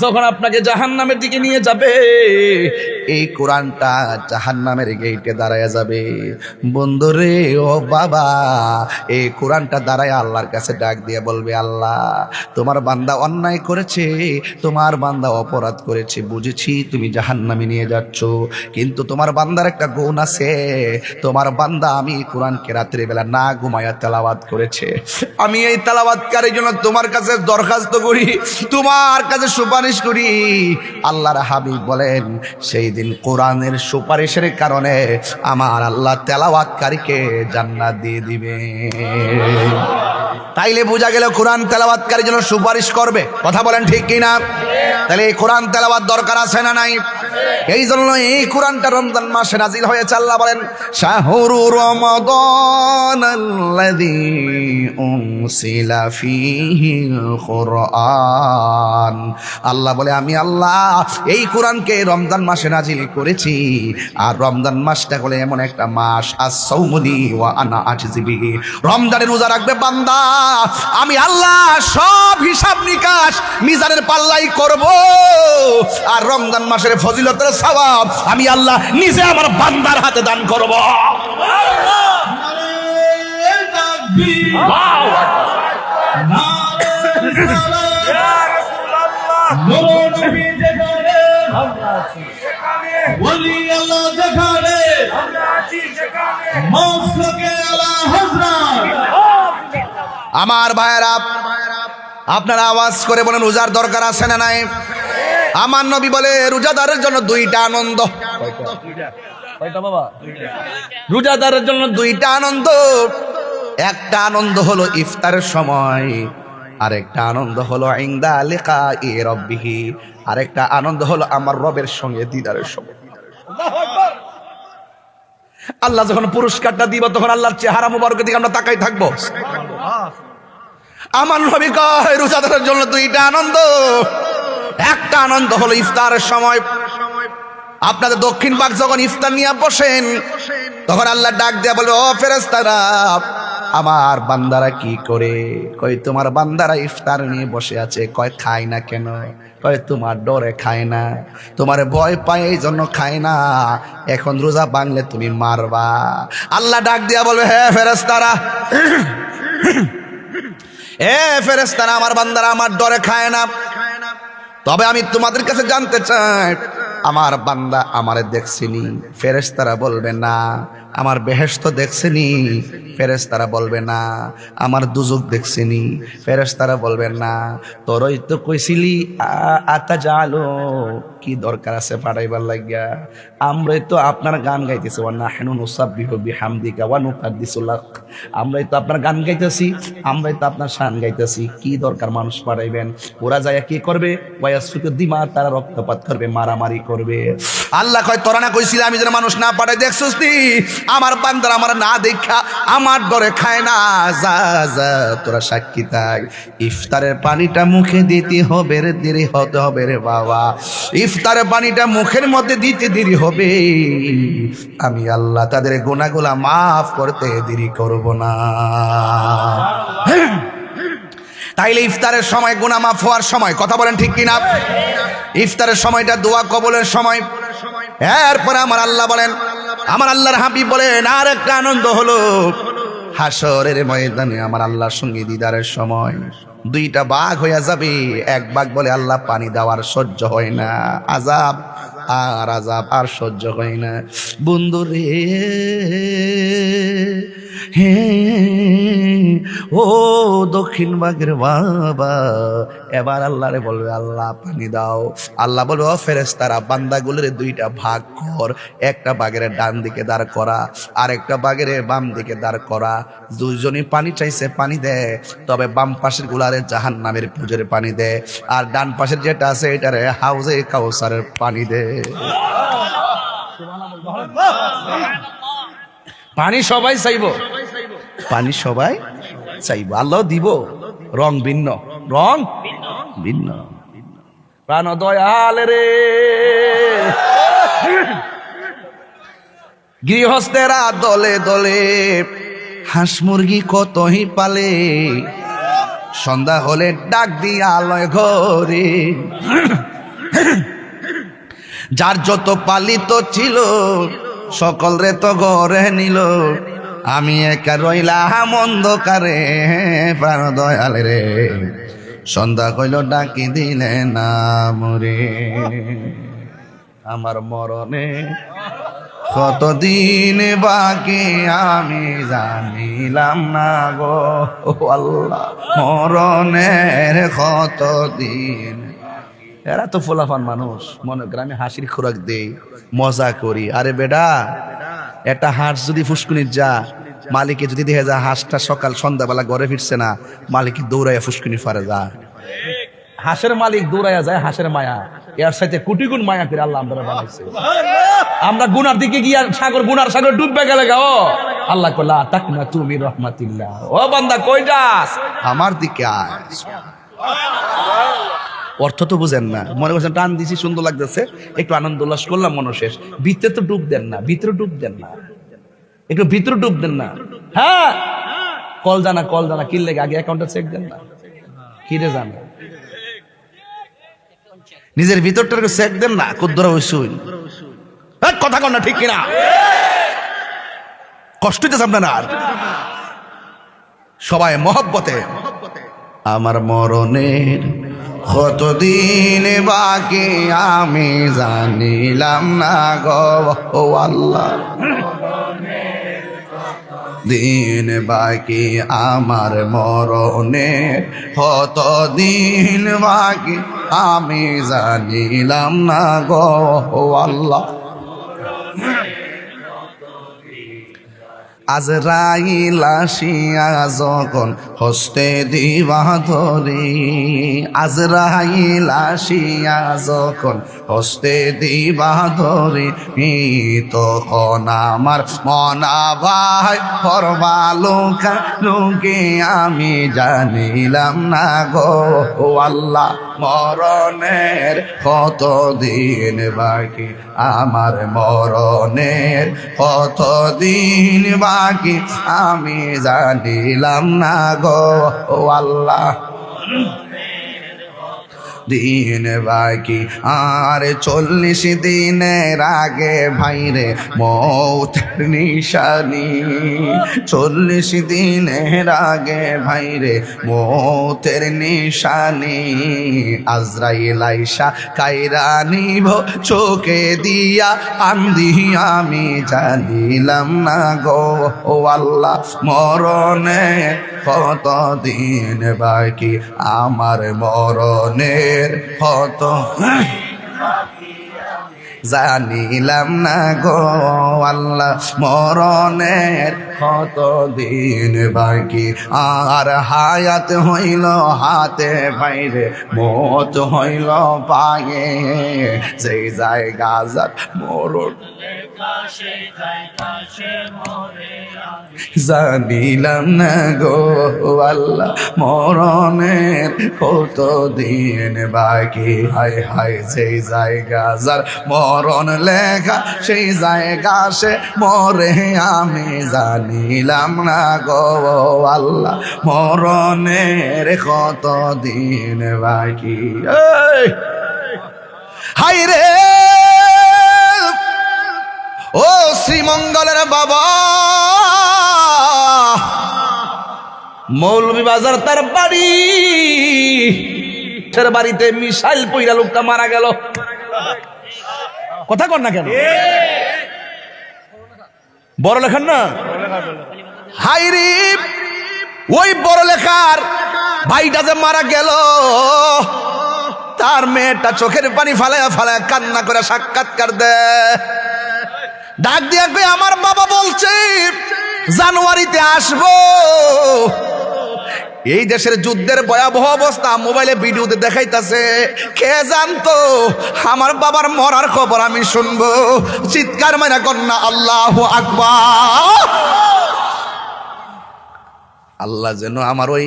যখন আপনাকে জাহান্নামের দিকে নিয়ে যাবে, এই কোরআনটা জাহান্নামের গেটে দাঁড়ায় যাবে। বন্ধুরে ও বাবা, এই কোরআনটা দাঁড়ায় আল্লাহর কাছে ডাক দিয়ে বলবে, আল্লাহ, তোমার বান্দা অন্যায় করেছে, তোমার বান্দা অপরাধ করেছে, বুঝেছি তুমি জাহান্নামে নিয়ে যাচ্ছ, কিন্তু তোমার বান্দার একটা গুণ আছে। তোমার বান্দা আমি কোরআনকে রাত্রে বেলা না ঘুমায়া তেলাওয়াত করেছে, আমি এই তেলাওয়াতকারীর জন্য তোমার কাছে দরখাস্ত করি, তোমার কাছে সুপারিশ করি। আল্লাহর হাবিব বলেন, সেই দিন কোরআনের সুপারিশের কারণে আমার আল্লাহ তেলাওয়াতকারীকে জান্নাত দিয়ে দিবে। তাইলে বোঝা গেল কোরআন তেলাওয়াতকারীর জন্য সুপারিশ করবে। কথা বলেন ঠিক কিনা? তাহলে এই কোরআন তেলাওয়াত দরকার আছে না নাই? এই জন্য এই কোরআনটা রমজান মাসে নাজিল হয়েছে। আল্লাহ বলেন, শাহরু রমাদানাল্লাযী উনসিলা ফীহিল কুরআন। আল্লাহ বলে, আমি আল্লাহ এই কোরআনকে রমজান মাসে নাজিল করেছি। আর রমজান মাসটা হলো এমন একটা মাস, আস-সাওমুলি ওয়া আনা আজজি বিহি, রমজানের রোজা রাখবে বান্দা, আমি আল্লাহ সব হিসাব নিকাশ মিজানের পাল্লাই করব। আর রমজান মাসের ফজিলতের সওয়াব আমি আল্লাহ নিজে আমার বান্দার হাতে দান করব। আমার ভাইয়েরা, আপনারা আওয়াজ করে বলেন, রোজার দরকার আছে না নাই? আমার নবী বলে, রোজাদারের জন্য দুইটা আনন্দ। রোজাদারের জন্য দুইটা আনন্দ। একটা আনন্দ হলো ইফতারের সময়, আরেকটা আনন্দ হলো ইনদা লিকাই রাব্বিহি, আরেকটা আনন্দ হলো আমার রবের সঙ্গে দিদারের সময়। আল্লাহ যখন পুরস্কারটা দিব, তখন আল্লাহর চেহারা মুবারকের দিকে আমরা তাকাই থাকবো। আমার নবী কয়, রোজাদারের জন্য দুইটা আনন্দ। একটা আনন্দ হলো ইফতারের সময়। আপনাদের দক্ষিণ ভাগ যখন ইফতার নিয়ে বসেন, তখন আল্লাহ ডাক দেয়া বলে, ও ফেরেশতারা, আমার বান্দারা কি করে? কয়, তোমার বান্দারা ইফতার নিয়ে বসে আছে। কয়, খায় না কেন? কয়, তোমার ডরে খায় না, তোমার ভয় পায় এই জন্য খায় না, এখন রোজা ভাঙলে তুমি মারবা। আল্লাহ ডাক দিয়া বলবে, হে ফেরেশতারা, এ ফেরেশতারা, আমার বান্দারা আমার ডরে খায় না, তবে আমি তোমাদের কাছে জানতে চাই, আমার বান্দা আমারে দেখছিনি? ফেরেশতারা বলবে না। আমার বেহেশত দেখছিনি? ফেরেশতারা বলবে না। আমার দুজক দেখছিনি? ফেরেশতারা বলবে না। তোরই তো কইছিলি আতা জালো, কি দরকার আছে পাঠাইবার লাগিয়া? আমরাই তো আপনার গান গাইতেছি, ওয়া নাহনু নুসাব্বিহু বিহামদিকা ওয়া নুকাদ্দিসু লাক, আমরাই তো আপনার গান গাইতেছি, আমরাই তো আপনার শান গাইতেছি, কি দরকার মানুষ পাঠাইবেন? ওরা যায় কি করবে? ওয়ায়াসফিকু দিমা, তারা রক্তপাত করবে, মারামারি করবে। করবে। আল্লাহ কয় তোরা না কইছিলি আমি যেন মানুষ না পাঠাই, দেখছস নি আমার বান্দার আমার না দেখা আমার ডরে খায় না। যা যা তোরা সাক্ষী থাক, ইফতারের পানিটা মুখে দিতে হবে রে, দেরি হতে হবে রে বাবা। ইফতারের পানিটা মুখের মধ্যে দিতে দেরি হবে, আমি আল্লাহ তাদের গুনাহগুলা মাফ করতে দেরি করব না। তাইলে ইফতারের সময় গুনাহ মাফ হওয়ার সময়, কথা বলেন ঠিক কিনা? ইফতারের সময়টা দোয়া কবুলের সময়। এরপরে আমার আল্লাহ বলেন, আমার আল্লাহর হাবিব বলেন, আর একটা আনন্দ হলো হাসরের ময়দানে আমার আল্লাহর সঙ্গে দিদারের সময় দুইটা বাঘ হইয়া যাবে। এক বাঘ বলে আল্লাহ পানি দেওয়ার সহ্য হয় না, আযাব আর আযাব আর সহ্য হয় না। বন্ধু রে হে ও দক্ষিণ বাগের বাবা, এবার আল্লাহরে বলবে আল্লাহ পানি দাও। আল্লাহ বলবে ও ফেরেশতারা বান্দাগুলোর দুইটা ভাগ কর, একটা বাগের ডান দিকে দাঁড় করা আর একটা বাগের বাম দিকে দাঁড় করা। দুইজনই পানি চাইছে পানি দেয়, তবে বাম পাশের গুলারে জাহান্নামের পুজোর পানি দেয়, আর ডান পাশের যেটা আছে এটারে হাউজে কাউসারের পানি দেয়। পানি সবাই চাইব, পানি সবাই চাইব, আল্লাহ দিব। রং ভিন্ন, রং ভিন্ন। প্রাণ দয়াল রে গৃহস্থেরা দলে দলে হাঁস মুরগি কতই পালে, সন্ধ্যা হলে ডাক দিয়া আলয় ঘরে। যার যত পালিত ছিল সকল রে তো ঘরে নিল, আমি একা রইলাম অন্ধকারে। প্রাণ দয়াল রে সন্ধ্যা কইল ডাকি দিলে না মরে, আমার মরণে কতদিন বাকি আমি জানিলাম না গো আল্লাহ, মরণের কতদিন। এরা তো ফোলাফান মানুষ, মনে করে আমি হাসির খোরাক দেই, মজা করি। আরে বেটা, একটা হাঁস যদি ফুসকুনির যা, মালিকে যদি দেখে যা হাঁসটা সকাল সন্ধ্যাবেলা ঘরে ফিরছে না, মালিক দৌড়াইয়া ফুসকুনি ফারে যা। হাঁসের মালিক দৌড়াইয়া যায়, হাঁসের মায়া এর সাথে কোটি গুণ মায়া করে আল্লাহ আমরা বানাইছে। আমরা গুনার দিকে গিয়া সাগর, গুনার সাগর ডুববে গেলে গাও আল্লাহ কলা তাক না তুমি রহমাতিল্লাহ, ও বান্দা কই যাস, আমার দিকে আয়। অর্থ তো বুঝেন না, মনে করছেন টান দিছি সুন্দর লাগতেছে, একটু আনন্দ উল্লাস করলাম, মনে শেষ। ভিতরে তো ডুব দেন না, ভিতরে ডুব দেন না, একটু ভিতরে ডুব দেন না। হ্যাঁ কল জানা, কল জানা কি লেগে আগে অ্যাকাউন্টে চেক দেন না, কি রে জানা, নিজের ভিতরটাকে চেক দেন না। কুদ্দরা হইসুই কথা কন না, ঠিক কিনা? কষ্ট হইতেছে আপনার সবাই মহব্বতে। আমার মরণের কতদিন বাকি আমি জানিলাম না গো আল্লাহ, দিন বাকি আমার মরণের কতদিন বাকি আমি জানিলাম না গো আল্লাহ। আজরাইল আসিয়া যখন হস্তে দিবা ধরি, আজরাইল আসিয়া যখন হস্তে দিবা ধরি, তখন আমার মনা ভাই করবা লোকা লোকে আমি জানিলাম না গো আল্লাহ, মরণের কতদিন বাকি আমার মরণের কতদিন বাকি আমি জানিলাম না গো আল্লাহ। দিন বাকি আর 40 দিনের আগে ভাইরে মৌতের নিশানি, 40 দিনের আগে ভাইরে মৌতের নিশানি। আজরাইল আইসা কাইরা নিব চোখে দিয়া আন্দি আমি জানিলাম না গো আল্লাহ, মরণে কতদিন বাকি আমার মরণের কত জানিলাম না গো আল্লাহ, মরণের কত দিন বাকি, আর হায়াত হইল হাতে বাইরে, মত হইল পায়ে, সেই জায়গা যার মরণ জানিলাম না গো আল্লাহ মরণের কত দিন বাকি, হায় হায় সেই জায়গা যার মরণ লেখা, সেই জায়গা সে মরে, আমি জানিলাম না গো আল্লাহ মরণের কত দিন বাকি। হায় রে ও শ্রীমঙ্গলের বাবা, মৌলভী বাজার তার বাড়ি, তার বাড়িতে মিসাইল পইরা লোকটা মারা গেল। কথা কর না কেন, বড় লেখার না? হাইরি ওই বড় লেখার ভাইটা যে মারা গেল, তার মেয়েটা চোখের পানি ফালায়া ফালায়া কান্না করে সাক্ষাৎকার দেয়, ডাক দিয়া কই আমার বাবা বলছে জানুয়ারিতে আসবো। এই দেশের যুদ্ধের ভয়াবহ অবস্থা মোবাইলে ভিডিওতে দেখাইতাছে, কে জানতো আমার বাবার মরার খবর আমি শুনবো। চিৎকার মাইরা কন্যা আল্লাহু আকবার। আল্লাহ যেন আমার ওই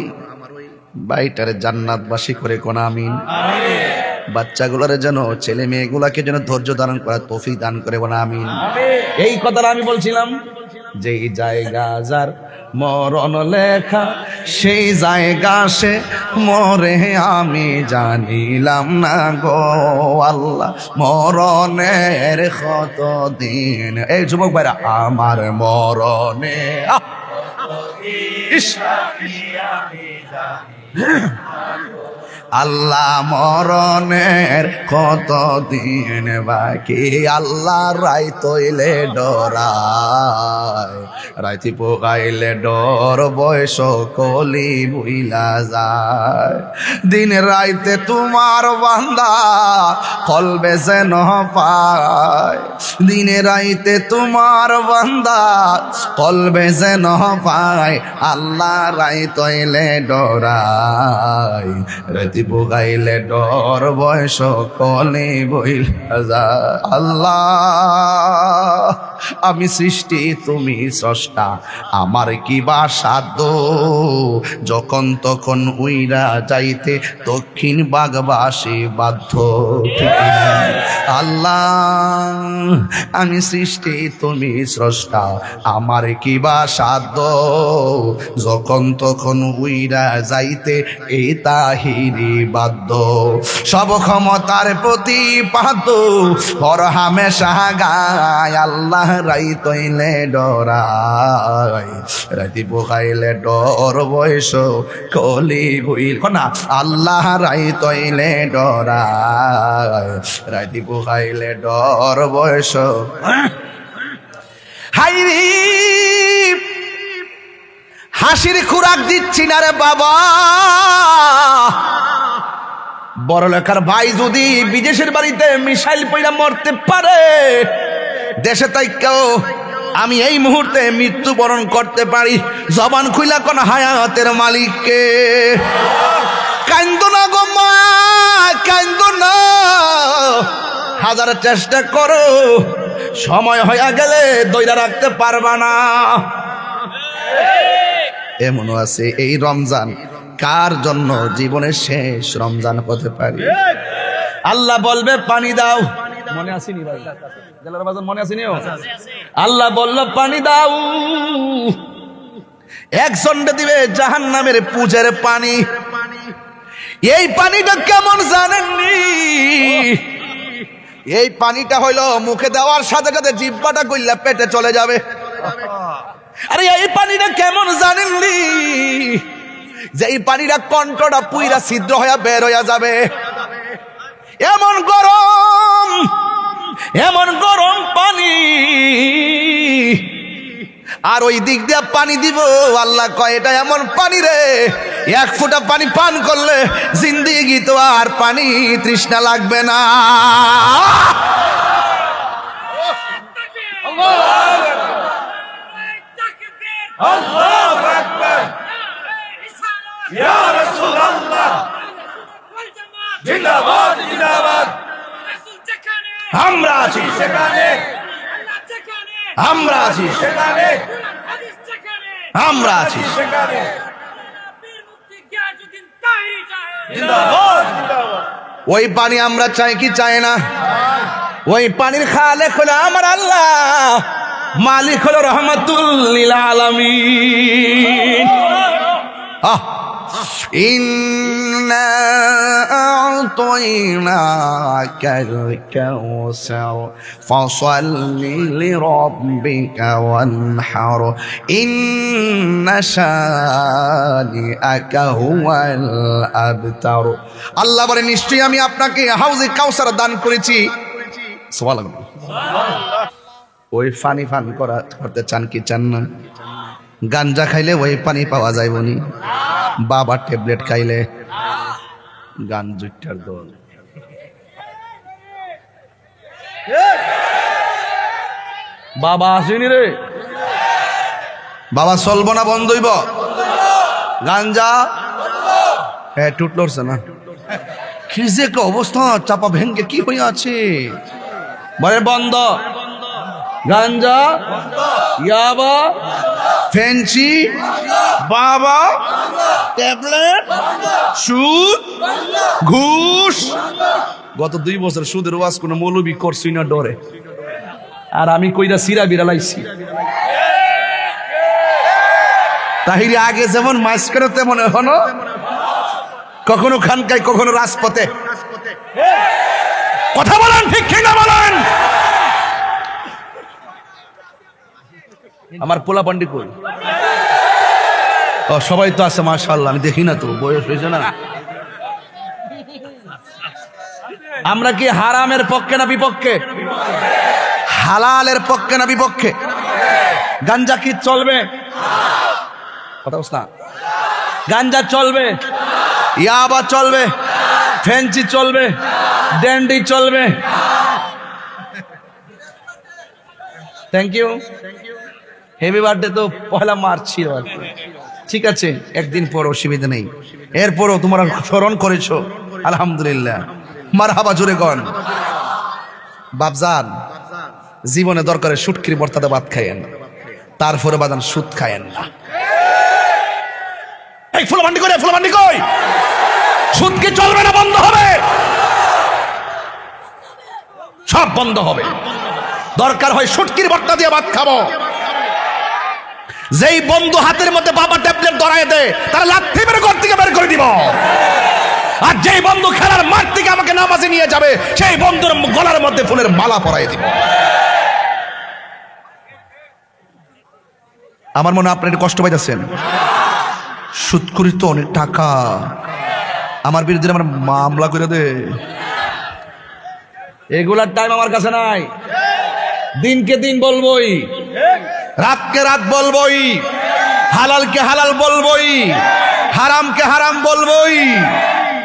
বাইটারে জান্নাতবাসী করে কোন আমিন। বাচ্চাগুলোরে যেন, ছেলে মেয়েগুলাকে যেন ধৈর্য ধারণ করার তৌফিক দান করে কোন আমিন। এই কথাটা আমি বলছিলাম, যেই জায়গা যার মরণ লেখা, সেই জায়গা সে মরে, আমি জানিলাম না গো আল্লাহ মরণের কত দিন। এই যুবক ভাইরা, আমার মরণে আল্লাহ মরণের কত দিন বাকি, আল্লাহ রাই তৈলে ডরায়, রাইতি পোকাইলে ডর, বয়স কলি বুইলা যায়। দিন রাইতে তোমার বান্দা কলবে যেন পায়, দিনে রাইতে তোমার বান্দা কলবে যেন পায়, আল্লাহ রাই তৈলে ডরায়, রাইতি পোকাইলে ডর, বয়স কলি বুইলা যায়। আল্লাহ আমি সৃষ্টি, তুমি স্রষ্টা, আমার কি বা সাধ্য, যখন তখন উইরা যাইতে দক্ষিণ বাগবাসী বাধ্য। আল্লাহ আমি সৃষ্টি, তুমি স্রষ্টা, আমার কি বা সাধ্য, যখন তখন উইরা যাইতে এই তাহিরি বাধ্য। সব ক্ষমতার প্রতিপাদ্য হর হামেশা গায়, আল্লাহ রাই তৈলে ডরাই, রাতি পোকাইলে ডর, বয়স কলি বুইল না, আল্লাহ রাই তৈলে ডরাই, রাতি পোকাইলে ডর, বয়স। হাইরি হাসির খুরাক দিচ্ছি না রে বাবা, বড় লেখার ভাই যদি বিদেশের বাড়িতে মিসাইল পইরা মরতে পারে, দেশে তাই কেউ আমি এই মুহূর্তে মৃত্যুবরণ করতে পারি। জবান খুইলা কোন হায়াতের মালিককে। কান্দো না গো মা, কান্দো না, হাজার চেষ্টা করো, সময় হয়ে গেলে দইরা রাখতে পারবা না। এমনও আছে এই রমজান কার জন্য জীবনের শেষ রমজান হতে পারে। আল্লাহ বলবে পানি দাও, মনে আসেনি ভাই, জেলার বাজার মনে আসেনি? আল্লাহ বলল পানি দাও, একজনটা দিবে জাহান্নামের পূজের পানি। এই পানিটা কেমন জানেননি? এই পানিটা হইলো মুখে দেওয়ার সাথে সাথে জিহ্বাটা গইলা পেটে চলে যাবে। আরে এই পানিটা কেমন জানেননি? যে এই পানিটা কণ্ঠটা পুইরা ছিদ্র হইয়া বের হইয়া যাবে। এমন গরম, এমন গরম পানি। আর ওই দিক দিয়ে পানি দিব, আল্লাহ কয় এটা এমন পানি রে, এক ফোঁটা পানি পান করলে জিন্দেগি তো আর পানি তৃষ্ণা লাগবে না। আল্লাহু আকবার ইয়া রাসূলুল্লাহ জিন্দাবাদ জিন্দাবাদ আমরা আছি সেখানে আমরা আছি সেখানে আমরা আছি সেখানে জিন্দাবাদ জিন্দাবাদ ওই পানি আমরা চাই কি চাই না? ওই পানির খালেক হলো আমার আল্লাহ, মালিক হলো রহমাতুল লিল আলামিন। ইন্না আ'তাইনাকাল কাউসার ফাসাল্লি লিরাব্বিকা ওয়ানহার ইন্না শানিআকা হুয়াল আবতার। আল্লাহ বলে নিশ্চয়ই আমি আপনাকে হাউজে কাউসার দান করেছি। সুবহানাল্লাহ। ওই পানি পান করতে চান কি চান না? গাঞ্জা খাইলে ওই পানি পাওয়া যায় বনি, বাবা ট্যাবলেট খাইলে গাঞ্জুটার দল। বাবা আসেনি রে, বাবা চলবো না বন্ধ হইব? গাঞ্জা হ্যাঁ টুট লড়ছে না, কি যে একটা অবস্থা, চাপা ভেঙ্গে কি হয়ে আছে। বলে বন্ধ, গাঞ্জা, ইয়াবা, ফেন্সি, বাবা, ট্যাবলেট, সুদ, ঘুষ। গত 2 বছর সুদের ওয়াজ কোনো মৌলবি করছি না ডরে, আর আমি কইরা সিরা বিড়ালাইছি। তাহিরে আগে যেমন মাছ করে তেমন এখনো, কখনো খানকায় কখনো রাজপথে। কথা বলেন ঠিক কিনা বলেন? আমার পোলা পান্ডি কই? ও সবাই তো আছে মাশাআল্লাহ, আমি দেখি না তো, বয়স হয়েছে না। আমরা কি হারামের পক্ষে না বিপক্ষে? হালালের পক্ষে না বিপক্ষে? গাঞ্জা কি চলবে? কথা বলছ না? গাঞ্জা চলবে, ইয়াবা চলবে, ফেন্সি চলবে, ড্যান্ডি চলবে। Thank you. হ্যাপি বার্থডে তো 1 মার্চ ছিল আর কি। ঠিক আছে, একদিন পর অসুবিধা নেই। এরপরও তোমরা স্মরণ করেছো, আলহামদুলিল্লাহ। মারহাবা জোরে গন। বাপজান, জীবনে দরকারে শুটকির ভর্তাতে ভাত খাইয়েন, তারপরে বাদান সুদ খাইয়েন না। এই ফুলবান্ডি করে, ফুলবান্ডি কই? সুদ কি চলবে না বন্ধ হবে? সব বন্ধ হবে। দরকার হয় শুটকির ভর্তা দিয়ে ভাত খাবো। যেই বন্ধু হাতের মধ্যে বাবা ট্যাবলেট ধরায় দেয়, তারা লাথি মেরে ঘর থেকে বের করে দিব। আর যেই বন্ধু খেলার মাঠ থেকে আমাকে নামাজে নিয়ে যাবে, সেই বন্ধুর গলার মধ্যে ফুলের মালা পরাই দিব। আমার মনে হয় আপনি একটু কষ্ট পাইতেছেন। সুদখুরি তো অনেক টাকা, আমার বিরুদ্ধে আমার মামলা করে দে। এগুলার টাইম আমার কাছে নাই। দিনকে দিন বলবোই, রাতকে রাত বলবোই, হালালকে হালাল বলবোই, হারামকে হারাম বলবোই।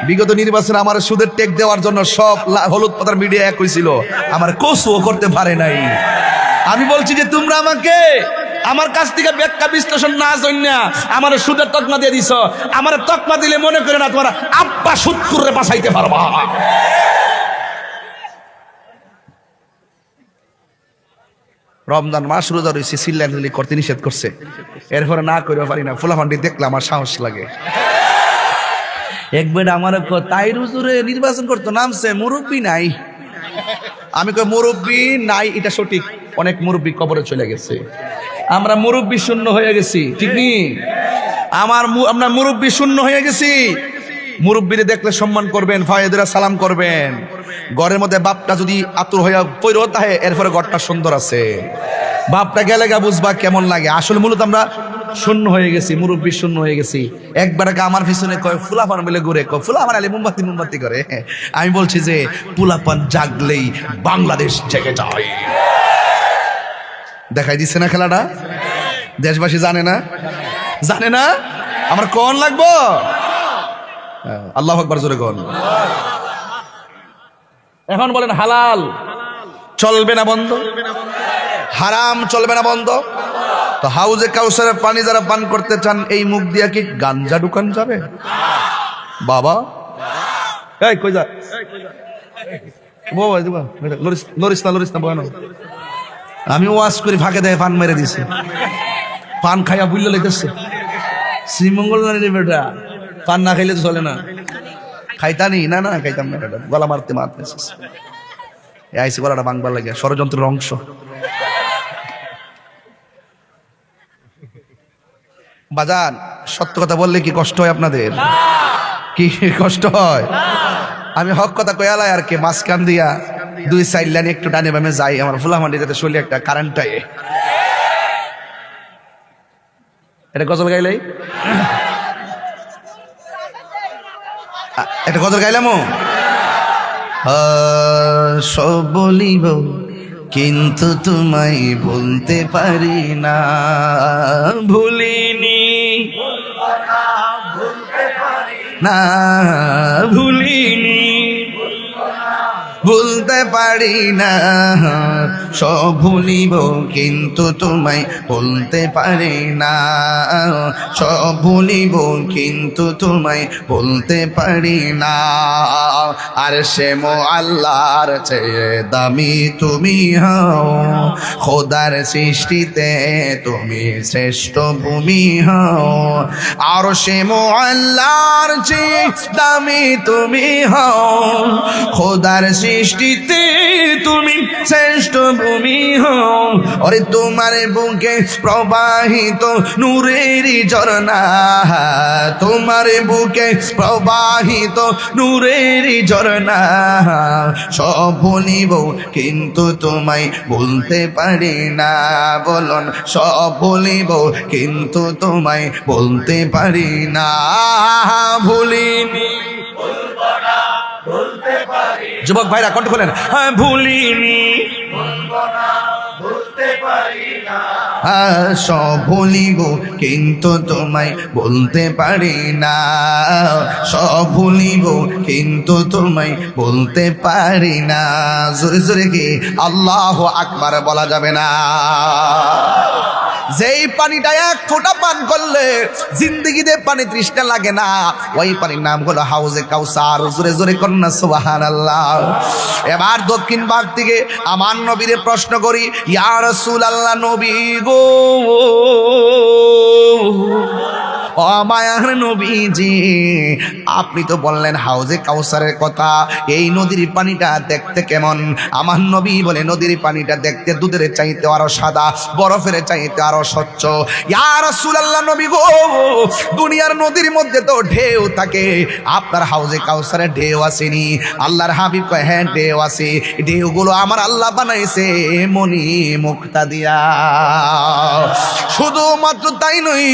বিগত নির্বাচনে আমার সুদের টেক দেওয়ার জন্য সব হলুদ পাতার মিডিয়া এক হয়েছিল, আমার কসুও করতে পারে নাই। আমি বলছি যে তোমরা আমাকে আমার কাছ থেকে ব্যাখ্যা বিশ্লেষণ না জন্যা আমার সুদের তকমা দিয়ে দিছ। আমার তকমা দিলে মনে করে না তোমার আব্বা সুদ করে বাঁচাইতে পারবা। রমজান মাস রোজা রয়েছে, চিল্লাচিল্লি করতে নিষেধ করছে, এরপরে না করে পারি না। ফুলাফান্ডি দেখলে আমার সাহস লাগে। একবার আমার তাই রুজুরে নির্বাচন করতো, নামছে মুরব্বী নাই। আমি কই মুরব্বী নাই, এটা সঠিক, অনেক মুরব্বী কবরে চলে গেছে। আমরা মুরব্বী শূন্য হয়ে গেছি, ঠিক নেই? আমরা মুরব্বী শূন্য হয়ে গেছি। মুরব্বীরে দেখলে সম্মান করবেন, ফায়েদেরা সালাম করবেন। ঘরের মধ্যে বাপটা যদি আতুর হইয়া পৈরো তাহে, এরপরে ঘরটা সুন্দর আছে। বাপটা গেলে গা বুঝবা কেমন লাগে। আসলে মূলত আমরা শূন্য হয়ে গেছি, মুরব্বী শূন্য হয়ে গেছি। একবার আমার পিছনে কয় ফুলাপান মিলে ঘুরে, কয় ফুলাপান আলে মোমবাতি মোমবাতি করে। আমি বলছি যে ফুলাপান জাগলেই বাংলাদেশ জেগে যায়। দেখাই দিচ্ছে না খেলাটা? দেশবাসী জানে না? জানে না? আমার কোন লাগবো? আল্লাহু আকবার জোরে কোন। এখন বলেন হালাল চলবে না বন্ধ, হারাম চলবে না বন্ধ, তো হাউজে কাউসারের পানি যারা পান করতে চান এই মুখ দিয়ে কি গাঞ্জা ঢুকান যাবে বাবা? এই কই যা বাবা, লরিস না বয়ানো। আমি ওয়াজ করি ফাঁকে দেয় পান মেরে দিছে, পান খাইয়া বুঝলে লেগেছে শ্রীমঙ্গল না রে বেটা, পান না খাইলে তো চলে না। খাইতানি না খাইতাম না, গলা মারতে আইসি গলাটা বাংবার লাগে, ষড়যন্ত্রের অংশ। বাজান সত্য কথা বললে কি কষ্ট হয় আপনাদের? কি কষ্ট হয়? আমি হক কথা কয়ালাই আর কি, মাঝখান দিয়া 2-4 লাইন একটু ডানে বামে যাই, আমার ফুলামান্ডি যাতে শরীরে একটা কারেন্ট টাই। এটা গজল গাইলাই, একটা গজল গাইলাম। সব বলিব কিন্তু তোমায় বলতে পারি না, ভুলিনি না ভুলিনি, ভুলতে পারি না। সব ভুলিব কিন্তু তোমায় বলতে পারি না, সব ভুলিব কিন্তু তোমায় বলতে পারি না। আর সে আল্লাহর চেয়ে দামি তুমি হও, খোদার সৃষ্টিতে তুমি শ্রেষ্ঠ ভূমি হও। আর সে আল্লাহর চেয়ে দামি তুমি হও, খোদার সৃষ্টিতে তুমি শ্রেষ্ঠ ভূমি হও। ওরে তোমার বুকে প্রবাহিত নূরের ঝরনা, তোমার বুকে প্রবাহিত নূরের ঝরনা। সব ভুলিব কিন্তু তোমায় বলতে পারি না, বলুন সব ভুলিব কিন্তু তোমায় বলতে পারি না। ভুলিনি যুবক ভাইরা কণ্ঠ খোলেন, হ্যাঁ ভুলিনি সব ভুলিব কিন্তু তোমায় বলতে পারি না, সব ভুলিব কিন্তু তোমায় বলতে পারি না। জোরে জোরে কি আল্লাহু আকবার বলা যাবে না? যেই পানিটা 1 ফোঁটা পান করলে জিন্দেগিতে পানি তৃষ্ণা লাগে না, ওই পানির নাম হলো হাউজে কাউসার। জোরে জোরে কন্যা সুবহানাল্লাহ। এবার দক্ষিণ ভাগ থেকে আমার নবীরে প্রশ্ন করি, ইয়া রাসূলুল্লাহ, নবী গো, ও মায়ার নবীজি, আপনি তো বললেন হাউজে কাউসারের কথা, এই নদীর পানিটা দেখতে কেমন? আমার নবী বলে, নদীর পানিটা দেখতে দুধের চাইতে আরো সাদা, বরফের চাইতে আরো স্বচ্ছ। ইয়া রাসূলুল্লাহ, নবী গো, দুনিয়ার নদীর মধ্যে তো ঢেউ থাকে, আপনার হাউজে কাউসারে ঢেউ আসেনি? আল্লাহর হাবিব কয়, হ্যাঁ ঢেউ আছে, ঢেউগুলো আমার আল্লাহ বানাইছে মনি মুক্তা দিয়া। শুধুমাত্র তাই নয়,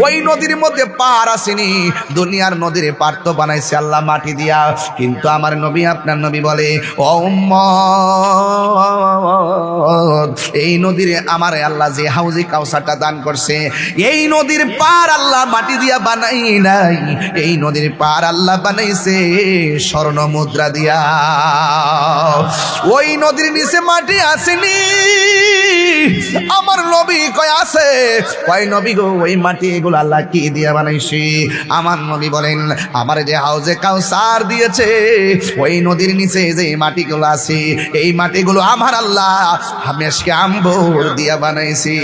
ওই নদীর মধ্যে পার আসেনি, দুনিয়ার নদীর পার তো বানাইছে আল্লাহ মাটি দিয়া। কিন্তু আমার নবী, আপনার নবী বলে, ও উম্মত, এই নদীর আমার আল্লাহ যে হাউজে কাউসারটা দান করছে, এই নদীর পার আল্লাহ মাটি দিয়া বানাই নাই, এই নদীর পার আল্লাহ বানাইছে স্বর্ণ মুদ্রা দিয়া। ওই নদীর নিচে মাটি আসেনি। আমার নবী কয় আছে, কয় নবী গো, ওই মাটি এগুলো আল্লাহ কি দিয়া বানাইছি? আমার নবী বলেন, আমার যে হাউজে কাউসার দিয়েছে, ওই নদীর নিচে যে মাটিগুলো আছে, এই মাটিগুলো আমার আল্লাহ মেশকে আম্বর দিয়া বানাইছি।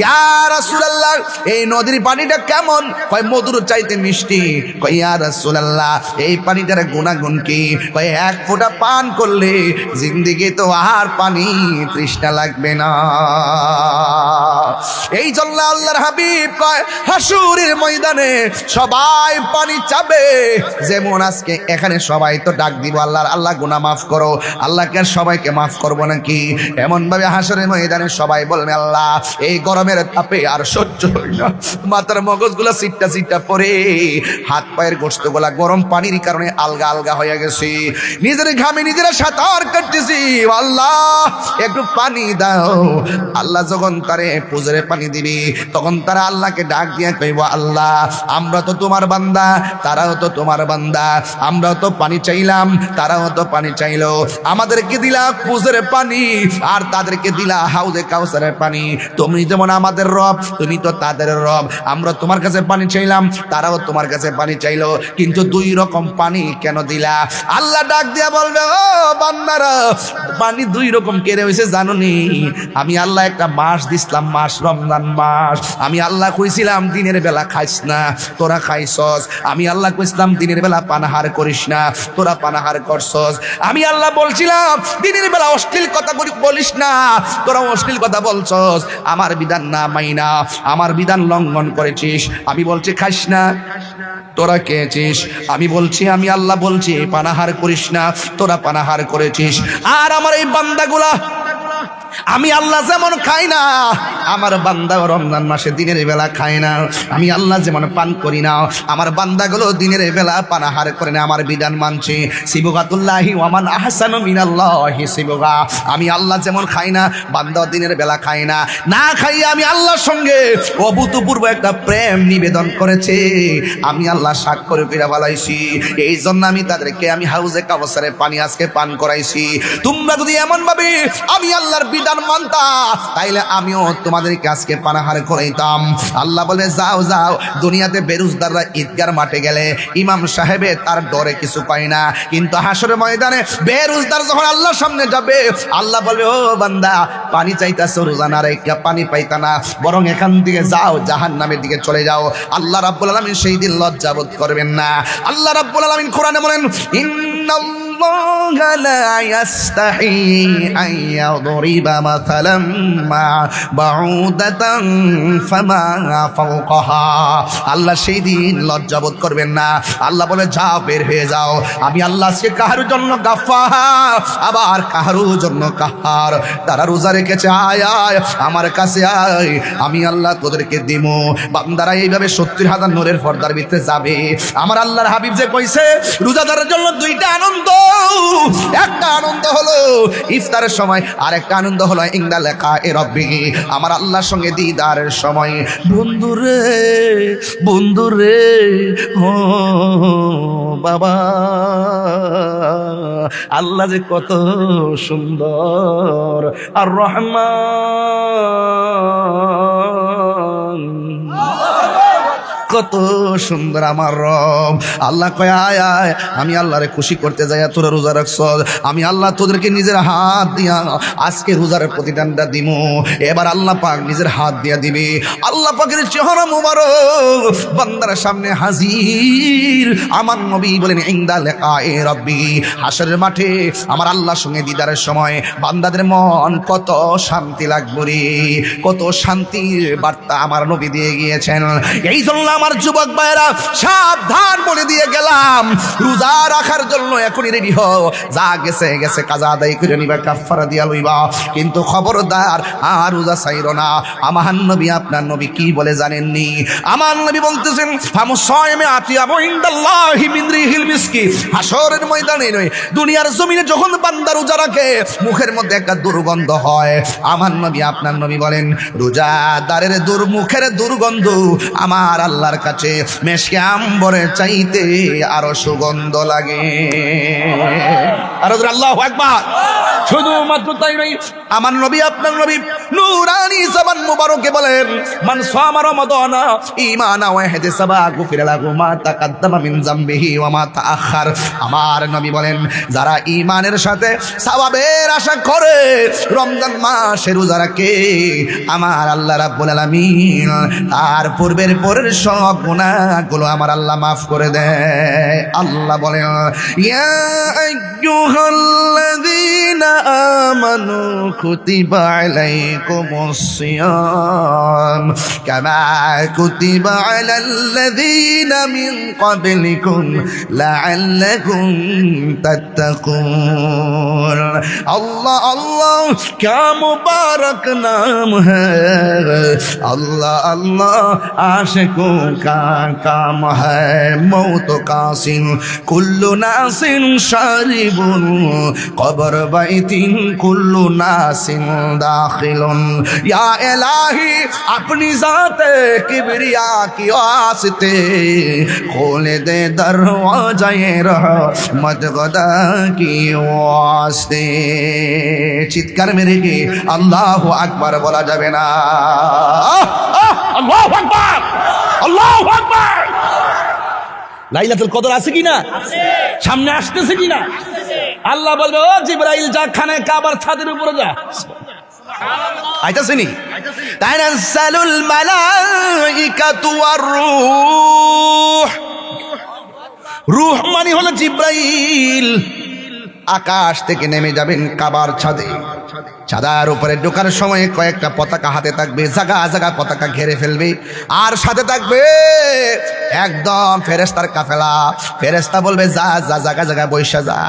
ইয়া রাসূলুল্লাহ, এই নদীর পানিটা কেমন? কয় মধুর চাইতে মিষ্টি। কয় ইয়া রাসূলুল্লাহ, এই পানিটার গুণাগুণ কি? কয় 1 ফোঁটা পান করলে জিন্দেগি তো আর পানি তৃষ্ণা লাগবে না। এই জন্য আল্লাহর হাবিব কয়, হাসুরের ময়দানে সবাই পানি চাবে। যেমন আজকে এখানে সবাই তো ডাক দিব, আল্লাহ গুনাহ মাফ করো। আল্লাহকে আর সবাইকে মাফ করবো নাকি? এমন ভাবে হাসরের ময়দানে সবাই বলবে, আল্লাহ এই গরমের তাপে আর সহ্য হয় না, মাথার মগজগুলা সিটটা সিটটা পরে, হাত পায়ের গোশতগুলা গরম পানির কারণে আলগা আলগা হয়ে গেছে, নিজের ঘামে নিজেরা সাঁতার কাটতেছি, আল্লাহ একটু পানি দাও। আল্লাহ যখন তারে হাউজের পানি দিবি। তখন তারা আল্লাহকে ডাক দিয়ে কইব, আল্লাহ আমরা তো তোমার বান্দা, তারাও তো তোমার বান্দা, আমরাও তো পানি চাইলাম, তারাও তো পানি চাইলো, আমাদেরকে দিলা হাউজের পানি আর তাদেরকে দিলা হাউজে কাউসারের পানি। তুমি যেমন আমাদের রব, তুমি তো তাদের রব। আমরা তোমার কাছে পানি চাইলাম, তারাও তোমার কাছে পানি চাইলো, কিন্তু দুই রকম পানি কেন দিলা? আল্লাহ ডাক দিয়া বলবে, ও বান্দারা, পানি দুই রকম কেড়ে হয়েছে জানোনি? আমি আল্লাহ একটা মাস দিছিলাম, মাস রমজান মাস। আমি আল্লাহ কইছিলাম দিনের বেলা খাইস না, তোরা খাইছস। আমি আল্লাহ কইছিলাম দিনের বেলা পানাহার করিস না, তোরা পানাহার করছস। আমি আল্লাহ বলছিলাম দিনের বেলা অশ্লীল কথা বলিস না, তোরা অশ্লীল কথা বলছস। আমার বিধান না মাইনা আমার বিধান লঙ্ঘন করেছিস। আমি বলছি খাইস না, তোরা খেয়েছিস। আমি বলছি, আমি আল্লাহ বলছি পানাহার করিস না, তোরা পানাহার করেছিস। আর আমার এই বান্দাগুলা, আমি আল্লাহ যেমন খাই না, আমার বান্দা রমজান মাসে দিনের বেলা খায় না। আমি আল্লাহ যেমন পান করি না, আমার বান্দাগুলো দিনের বেলা পানাহার করে না। আমার বিধান মানছে। সিবগাতুল্লাহি ওয়ামান আহসানু মিনাল্লাহি সিবগা। আমি আল্লাহ যেমন খাই না, বান্দা দিনের বেলা খায় না। না খাইয়ে আমি আল্লাহর সঙ্গে অভূতপূর্ব একটা প্রেম নিবেদন করেছে। আমি আল্লাহ সাক্ষ্য করে বলাইছি। এই জন্য আমি তাদেরকে আমি হাউজে কাউসারের পানি আজকে পান করাইছি। তোমরা যদি এমন ভাবে আমি আল্লাহর বিধান মানতা, তাইলে আমিও তোমাদেরকে আজকে পানাহার করাইতাম। আল্লাহ বলে, যাও যাও, দুনিয়াতে বেরোজদাররা ঈদগার মাঠে গেলে ইমাম সাহেবে তার ডরে কিছু পায় না, কিন্তু হাসরের ময়দানে বেরোজদার যখন আল্লাহর সামনে যাবে, আল্লাহ বলবে, ও বান্দা পানি চাইতাছ, রোজানা রেখা পানি পাইতা না, বরং এখান থেকে যাও, জাহান্নামের দিকে চলে যাও। আল্লাহ রাব্বুল আলামিন সেই দিন লজ্জাবোধ করবেন না। আল্লাহ রাব্বুল আলামিন কোরআনে বলেন, ইন্নাল্লাহা লা ইয়াস্তাহি আন ইয়াদরিবা মাসালাম মা বাউদাতান ফামা ফাওকাহা। আল্লাহ সেই দিন লজ্জাবোধ করবেন না। আল্লাহ বলে, যাও, বের হয়ে যাও। আমি আল্লাহ আজকে কাহার জন্য গাফফার, আবার কাহার জন্য কাহার। তারা রোজা রেখেছে, আয় আয় আমার কাছে আয়, আমি আল্লাহ তোদেরকে দিব। বান্দারা এইভাবে 70,000 নূরের পর্দার ভিতরে যাবে। আমার আল্লাহর হাবিব যে কইছে, রোজাদারের জন্য দুইটা আনন্দ। একটা আনন্দ হলো ইফতারের সময়, আর একটা আনন্দ হলো ইনদা লিকায়ে রাব্বি, আমার আল্লাহর সঙ্গে দিদারের সময়। বন্ধুরে বন্ধুরে, ও বাবা, আল্লাহ যে কত সুন্দর, আর রহমান কত সুন্দর আমার রব। আল্লাহ কয়, আয় আয়, আমি আল্লাহরে খুশি করতে যাই তোরা রোজা রাখছ, আমি আল্লাহ তোদেরকে নিজের হাত দিয়া আজকে রোজার প্রতিদানটা দিব। এবার আল্লাহ পাক নিজের হাত দিয়া দিবে। আল্লাহ পাকের চেহারা মুবারক বান্দার সামনে হাজির। আমার নবী বলেন, ইনদা লিকায়ে রাব্বি, হাসরের মাঠে আমার আল্লাহর সঙ্গে দিদারের সময় বান্দাদের মন কত শান্তি লাগবে রে, কত শান্তির বার্তা আমার নবী দিয়ে গিয়েছেন। এই জন্য আমার যুবক ভাইরা সাবধান বলে দিয়ে গেলাম, রোজা রাখার জন্য এখনই রেডি হও। যা গেছে গেছে, কাজা আদায় করে নিবা, কাফারা দিয়া লইবা, কিন্তু খবরদার আর রোজা ছাইরো না। আমার নবী, আপনার নবী কি বলে জানেননি? আমার নবী বলতেছেন, ফামুসাইমে আতিয়াবু ইনদাল্লাহি মিন রিহিল মিসকি। হাসরের ময়দানে নয়, দুনিয়ার জমিনে যখন বান্দা রোজা রাখে, মুখের মধ্যে একটা দুর্গন্ধ হয়। আমার নবী, আপনার নবী বলেন, রোজাদারের মুখের দুর্গন্ধ আমার আল্লাহর কাছে মেশকে আম্বরে চাইতে আরো সুগন্ধ লাগে। আর আল্লাহু আকবার। শুধুমাত্র তাই নয়, আমার নবী, আপনার নবী নূরানি জবান মুবারকে বলেন, মান সামা রমাদানা ঈমানা ওয়া ইহতিসাবা গুফিরা লাহু মা তাকাদ্দামা মিন যামবিহি ওয়া মা তাআখার। আমার নবী বলেন, যারা ঈমানের সাথে সওয়াবের আশা করে রমজান মাসে রোজা রাখে, আমার আল্লাহ রাব্বুল আলামিন তার পূর্বের পরের সব গুনাহগুলো আমার আল্লাহ মাফ করে দেয়। আল্লাহ বলেন, ইয়া আইয়ুহাল্লাযীনা আমানু কুতিবা আলাইকুমুস সিয়াম কামা কুতিবা আলাল্লাযীনা মিন ক্বাবলিকুম লাআল্লাকুম তাত্তাকুন। আল্লাহ আল্লাহ क्या मुबारक नाम है, अल्लाह अल्लाह आशिकों का काम है, मौत का নাসিন কুল্লু নাসিন শারিবুন কবর বাইতিন কুল্লু নাসিন দাখিলুন ইয়া ইলাহি अपनी ज़ाते किबरिया की वास्ते खोले दे दरवाज़े रहमत खुदा की वास्ते চিৎকার মেরে কি আল্লাহু আকবার বলা যাবে না? আল্লাহু আকবার, আল্লাহু আকবার। লাইলাতুল কদর আছে কিনা? সামনে আসতেছে কিনা? আল্লাহ বলবে ও জিবরাইল যা খানে কাবার ছাদের উপরে যা। আইতাছেনি তানাজ্জালুল মালাইকাতু ওয়ার রূহ। রূহ মানে হলো জিবরাইল। আকাশ থেকে নেমে যাবেন কাবার ছাদে। ছাদার উপরে ঢোকার সময় কয়েকটা পতাকা হাতে থাকবে, জায়গা জায়গা পতাকা ঘিরে ফেলবে। আর সাথে থাকবে একদম ফেরেশতার কাফেলা। ফেরেশতা বলবে যা যা জায়গা জায়গা বৈশা যা।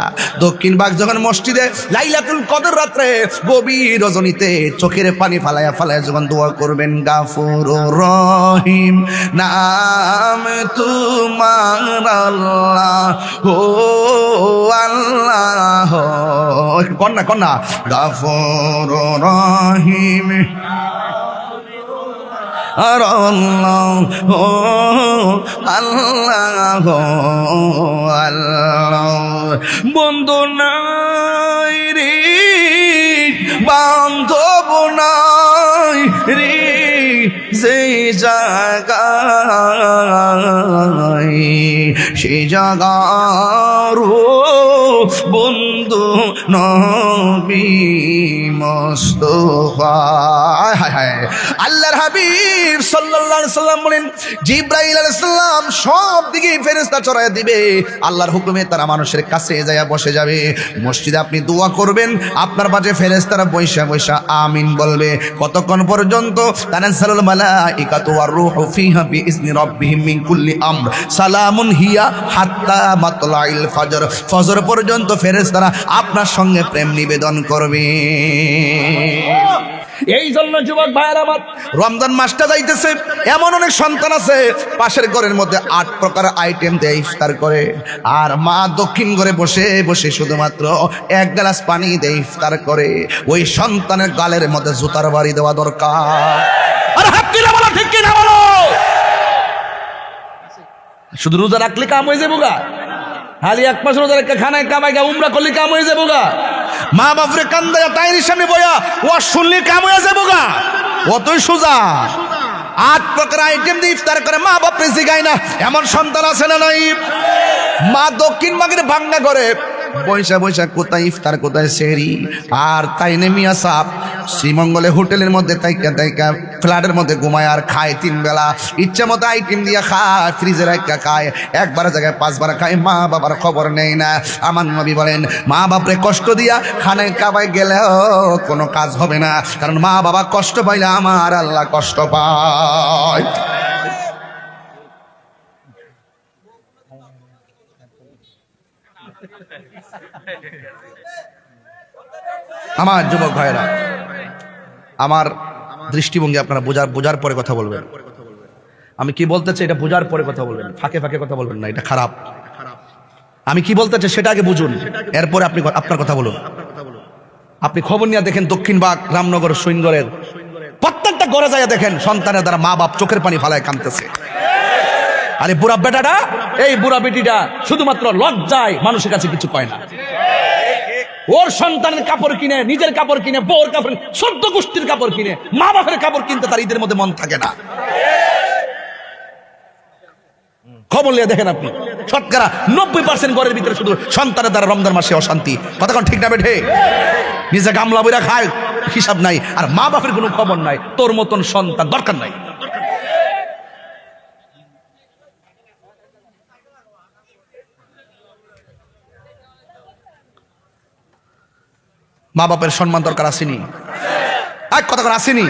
দক্ষিণ ভাগ যখন মসজিদে লাইলাতুল কদর রাত্রে গভীর রজনীতে চোখের পানি ফালায়া ফালায়া যখন দোয়া করবেন, গাফুরুর রহিম নাম তোমার আল্লাহ ও আল্লাহ। কন্যা কন্যা গাফুরুর রহিম আর আল্লাহ ও আল্লাহ আল্লাহ। বন্ধু নাই রে বান্ধব নাই রে সেই জায়গায়, সেই জায়গার বন্ধু নবী মুস্তাফা। আল্লাহর হাবিব সাল্লাল্লাহু আলাইহি সাল্লাম বলেন জিবরাইল আলাইহিস সালাম সব দিকে ফেরেশতা চড়ায় দিবে। আল্লাহর হুকুমে তারা মানুষের কাছে যায় বসে যাবে। মসজিদে আপনি দোয়া করবেন, আপনার পাশে ফেরেশতারা বৈশা বৈশা আমিন বলবে। কতক্ষণ পর্যন্ত? তানাজ্জালুল মালাইকাতু ওয়ার রূহু ফিহা বিইজনি রাব্বিহিম মিন কুল্লি আমর সালামুন হিয়া হাত্তা মাতলাইল ফজর। ফজর পর্যন্ত ফেরেশতারা আপনার সঙ্গে প্রেম নিবেদন করবে। এই জন্য যুবক ভাইয়ের আমার, রমজান মাসটা যাইতেছে, এমন অনেক সন্তান আছে পাশের ঘরের মধ্যে 8 প্রকার আইটেম দিয়ে ইফতার করে, আর মা দক্ষিণ ঘরে বসে বসে শুধুমাত্র 1 গ্লাস পানি দিয়ে ইফতার করে। ওই সন্তানের গালের মধ্যে জুতার বাড়ি দেওয়া দরকার। আর হাত দিলে বলো, ঠিক কি না বলো? শুধু রোজা রাখলে কাম হয়ে যাবো গা? হালি 1 মাস রোজা রেখে খানায় কামাই গা উমরা করলে কাম হয়ে যাবো গা? মা বাপরে কান্দায়া তাইরির সামনে বয়া ও শুনলে কাম হয়ে যাবো গা? অতই সোজা। 8 প্রকার আইটেম দিয়ে ইফতার করে, মা বাপরে জিগায় না। এমন সন্তান আছে না নাই? মা দক্ষিণ ভাগের ভাঙ্গা করে বৈশা বৈশা কোথায় ইফতার কোথায় সেহরি। আর তাই নেমিয়া সাপ শ্রীমঙ্গলে হোটেলের মধ্যে তাইকা তাইকা ফ্ল্যাটের মধ্যে ঘুমায় আর খায় 3 বেলা। ইচ্ছা মতো আইটেম দিয়ে খায়, ফ্রিজে রাখা খায়, 1 বার জায়গায় 5 বার খায়। মা বাবার খবর নেই না। আমার নবী বলেন মা বাপরে কষ্ট দিয়া খানায় কাবায় গেলেও কোনো কাজ হবে না, কারণ মা বাবা কষ্ট পাইলে আমার আল্লাহ কষ্ট পায়। আমার যুবক ভাইরা, আমার দৃষ্টিভঙ্গি আপনারা বোঝার পরে কথা বলবেন। আমি কি বলতে চাই এটা বোঝার পরে কথা বলবেন, ফাঁকে ফাঁকে কথা বলবেন না, এটা খারাপ। আমি কি বলতে চাই সেটা আগে বুঝুন, এরপরে আপনি আপনার কথা বলুন। আপনি খবর নিয়ে দেখেন দক্ষিণবাগ, রামনগর, সৈনগরের প্রত্যেকটা ঘরে যায় দেখেন সন্তানের দ্বারা মা বাপ চোখের পানি ফালায় কাঁদতেছে। আরে বুড়া বেটাটা, এই বুড়া বেটিটা শুধুমাত্র লজ্জায় মানুষের কাছে কিছু কয় না। ওর সন্তানের কাপড় কিনে, নিজের কাপড় কিনে, বউর কাপড়, 14 গোষ্ঠীর কাপড় কিনে, মা বাপের কাপড় কিনতে তার ঈদের মধ্যে মন থাকে না। খবর নিয়ে দেখেন আপনি, শতকরা 90% ঘরের ভিতরে শুধু সন্তানের দ্বারা রমজান মাসে অশান্তি। কতক্ষণ ঠিক না বেঠে? নিজে গামলা বইরা খায়, হিসাব নাই, আর মা বাপের কোনো খবর নাই। তোর মতন সন্তান দরকার নাই। মা বাপের সম্মান দরকার আসেনি? এক কথা করে আসেনি?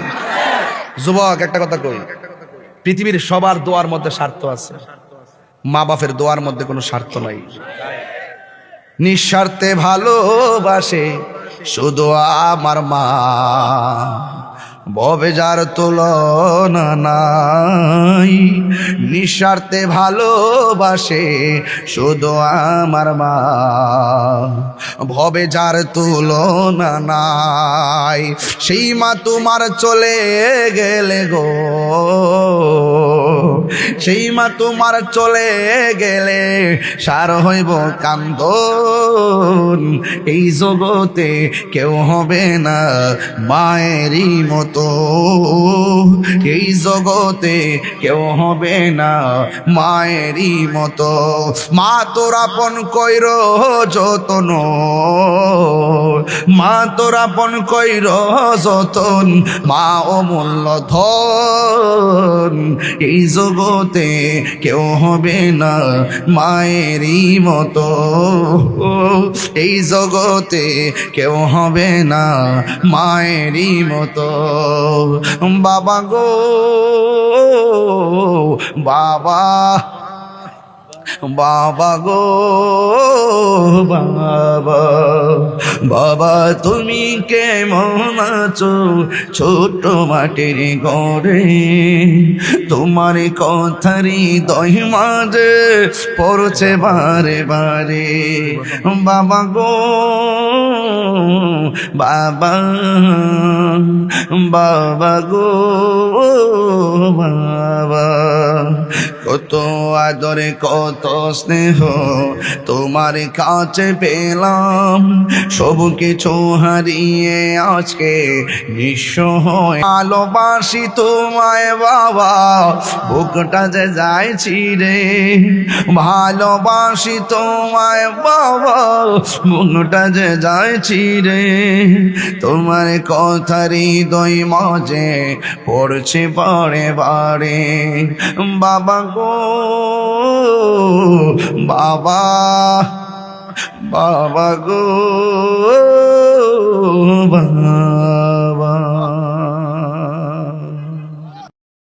যুবক একটা কথা কই, পৃথিবীর সবার দোয়ার মধ্যে স্বার্থ আছে, মা বাপের দোয়ার মধ্যে কোনো স্বার্থ নাই। নিঃস্বার্থে ভালোবাসে শুধু আমার মা, ভবে যার তুলনা নাই, নিঃস্বার্থে ভালোবাসে শুধু আমার মা। ভবে যার তুলনা নাই, সেই মা তোমার চলে গেলে গো, সেই মা তোমার চলে গেলে সার হইব কান্দন। এই জগতে কেউ হবে না মায়েরই মতো, এই জগতে কেউ হবে না মায়েরই মতো। মা তোর আপন কইর যতন, মা তোর আপন কইর যতন, মা অমূল্য ধন। এই জগতে কেউ হবে না মায়েরই মতো, এই জগতে কেউ হবে না মায়েরই মতো। বাবা গো বাবা, বাবা গো বাবা, বাবা তুমি কেমন আছো ছোট মাটির ঘরে? তোমার কথারই দই মাঝে পড়ছে বারে বারে। বাবা গো বাবা, বাবা গো বাবা, কত আদরে কত স্নেহ তোমার কাছে পেলাম, সব কিছু হারিয়ে আজকে নিঃস্ব হয়ে। ভালোবাসি তোমায় বাবা, বুকটা যে যাইছি রে, ভালোবাসি তোমায় বাবা, বুকটা যে যাইছি রে। তোমার কথারই দই মাঝে পড়ছে বারে বারে। বাবা গো বাবা, বাবা গো বাবা।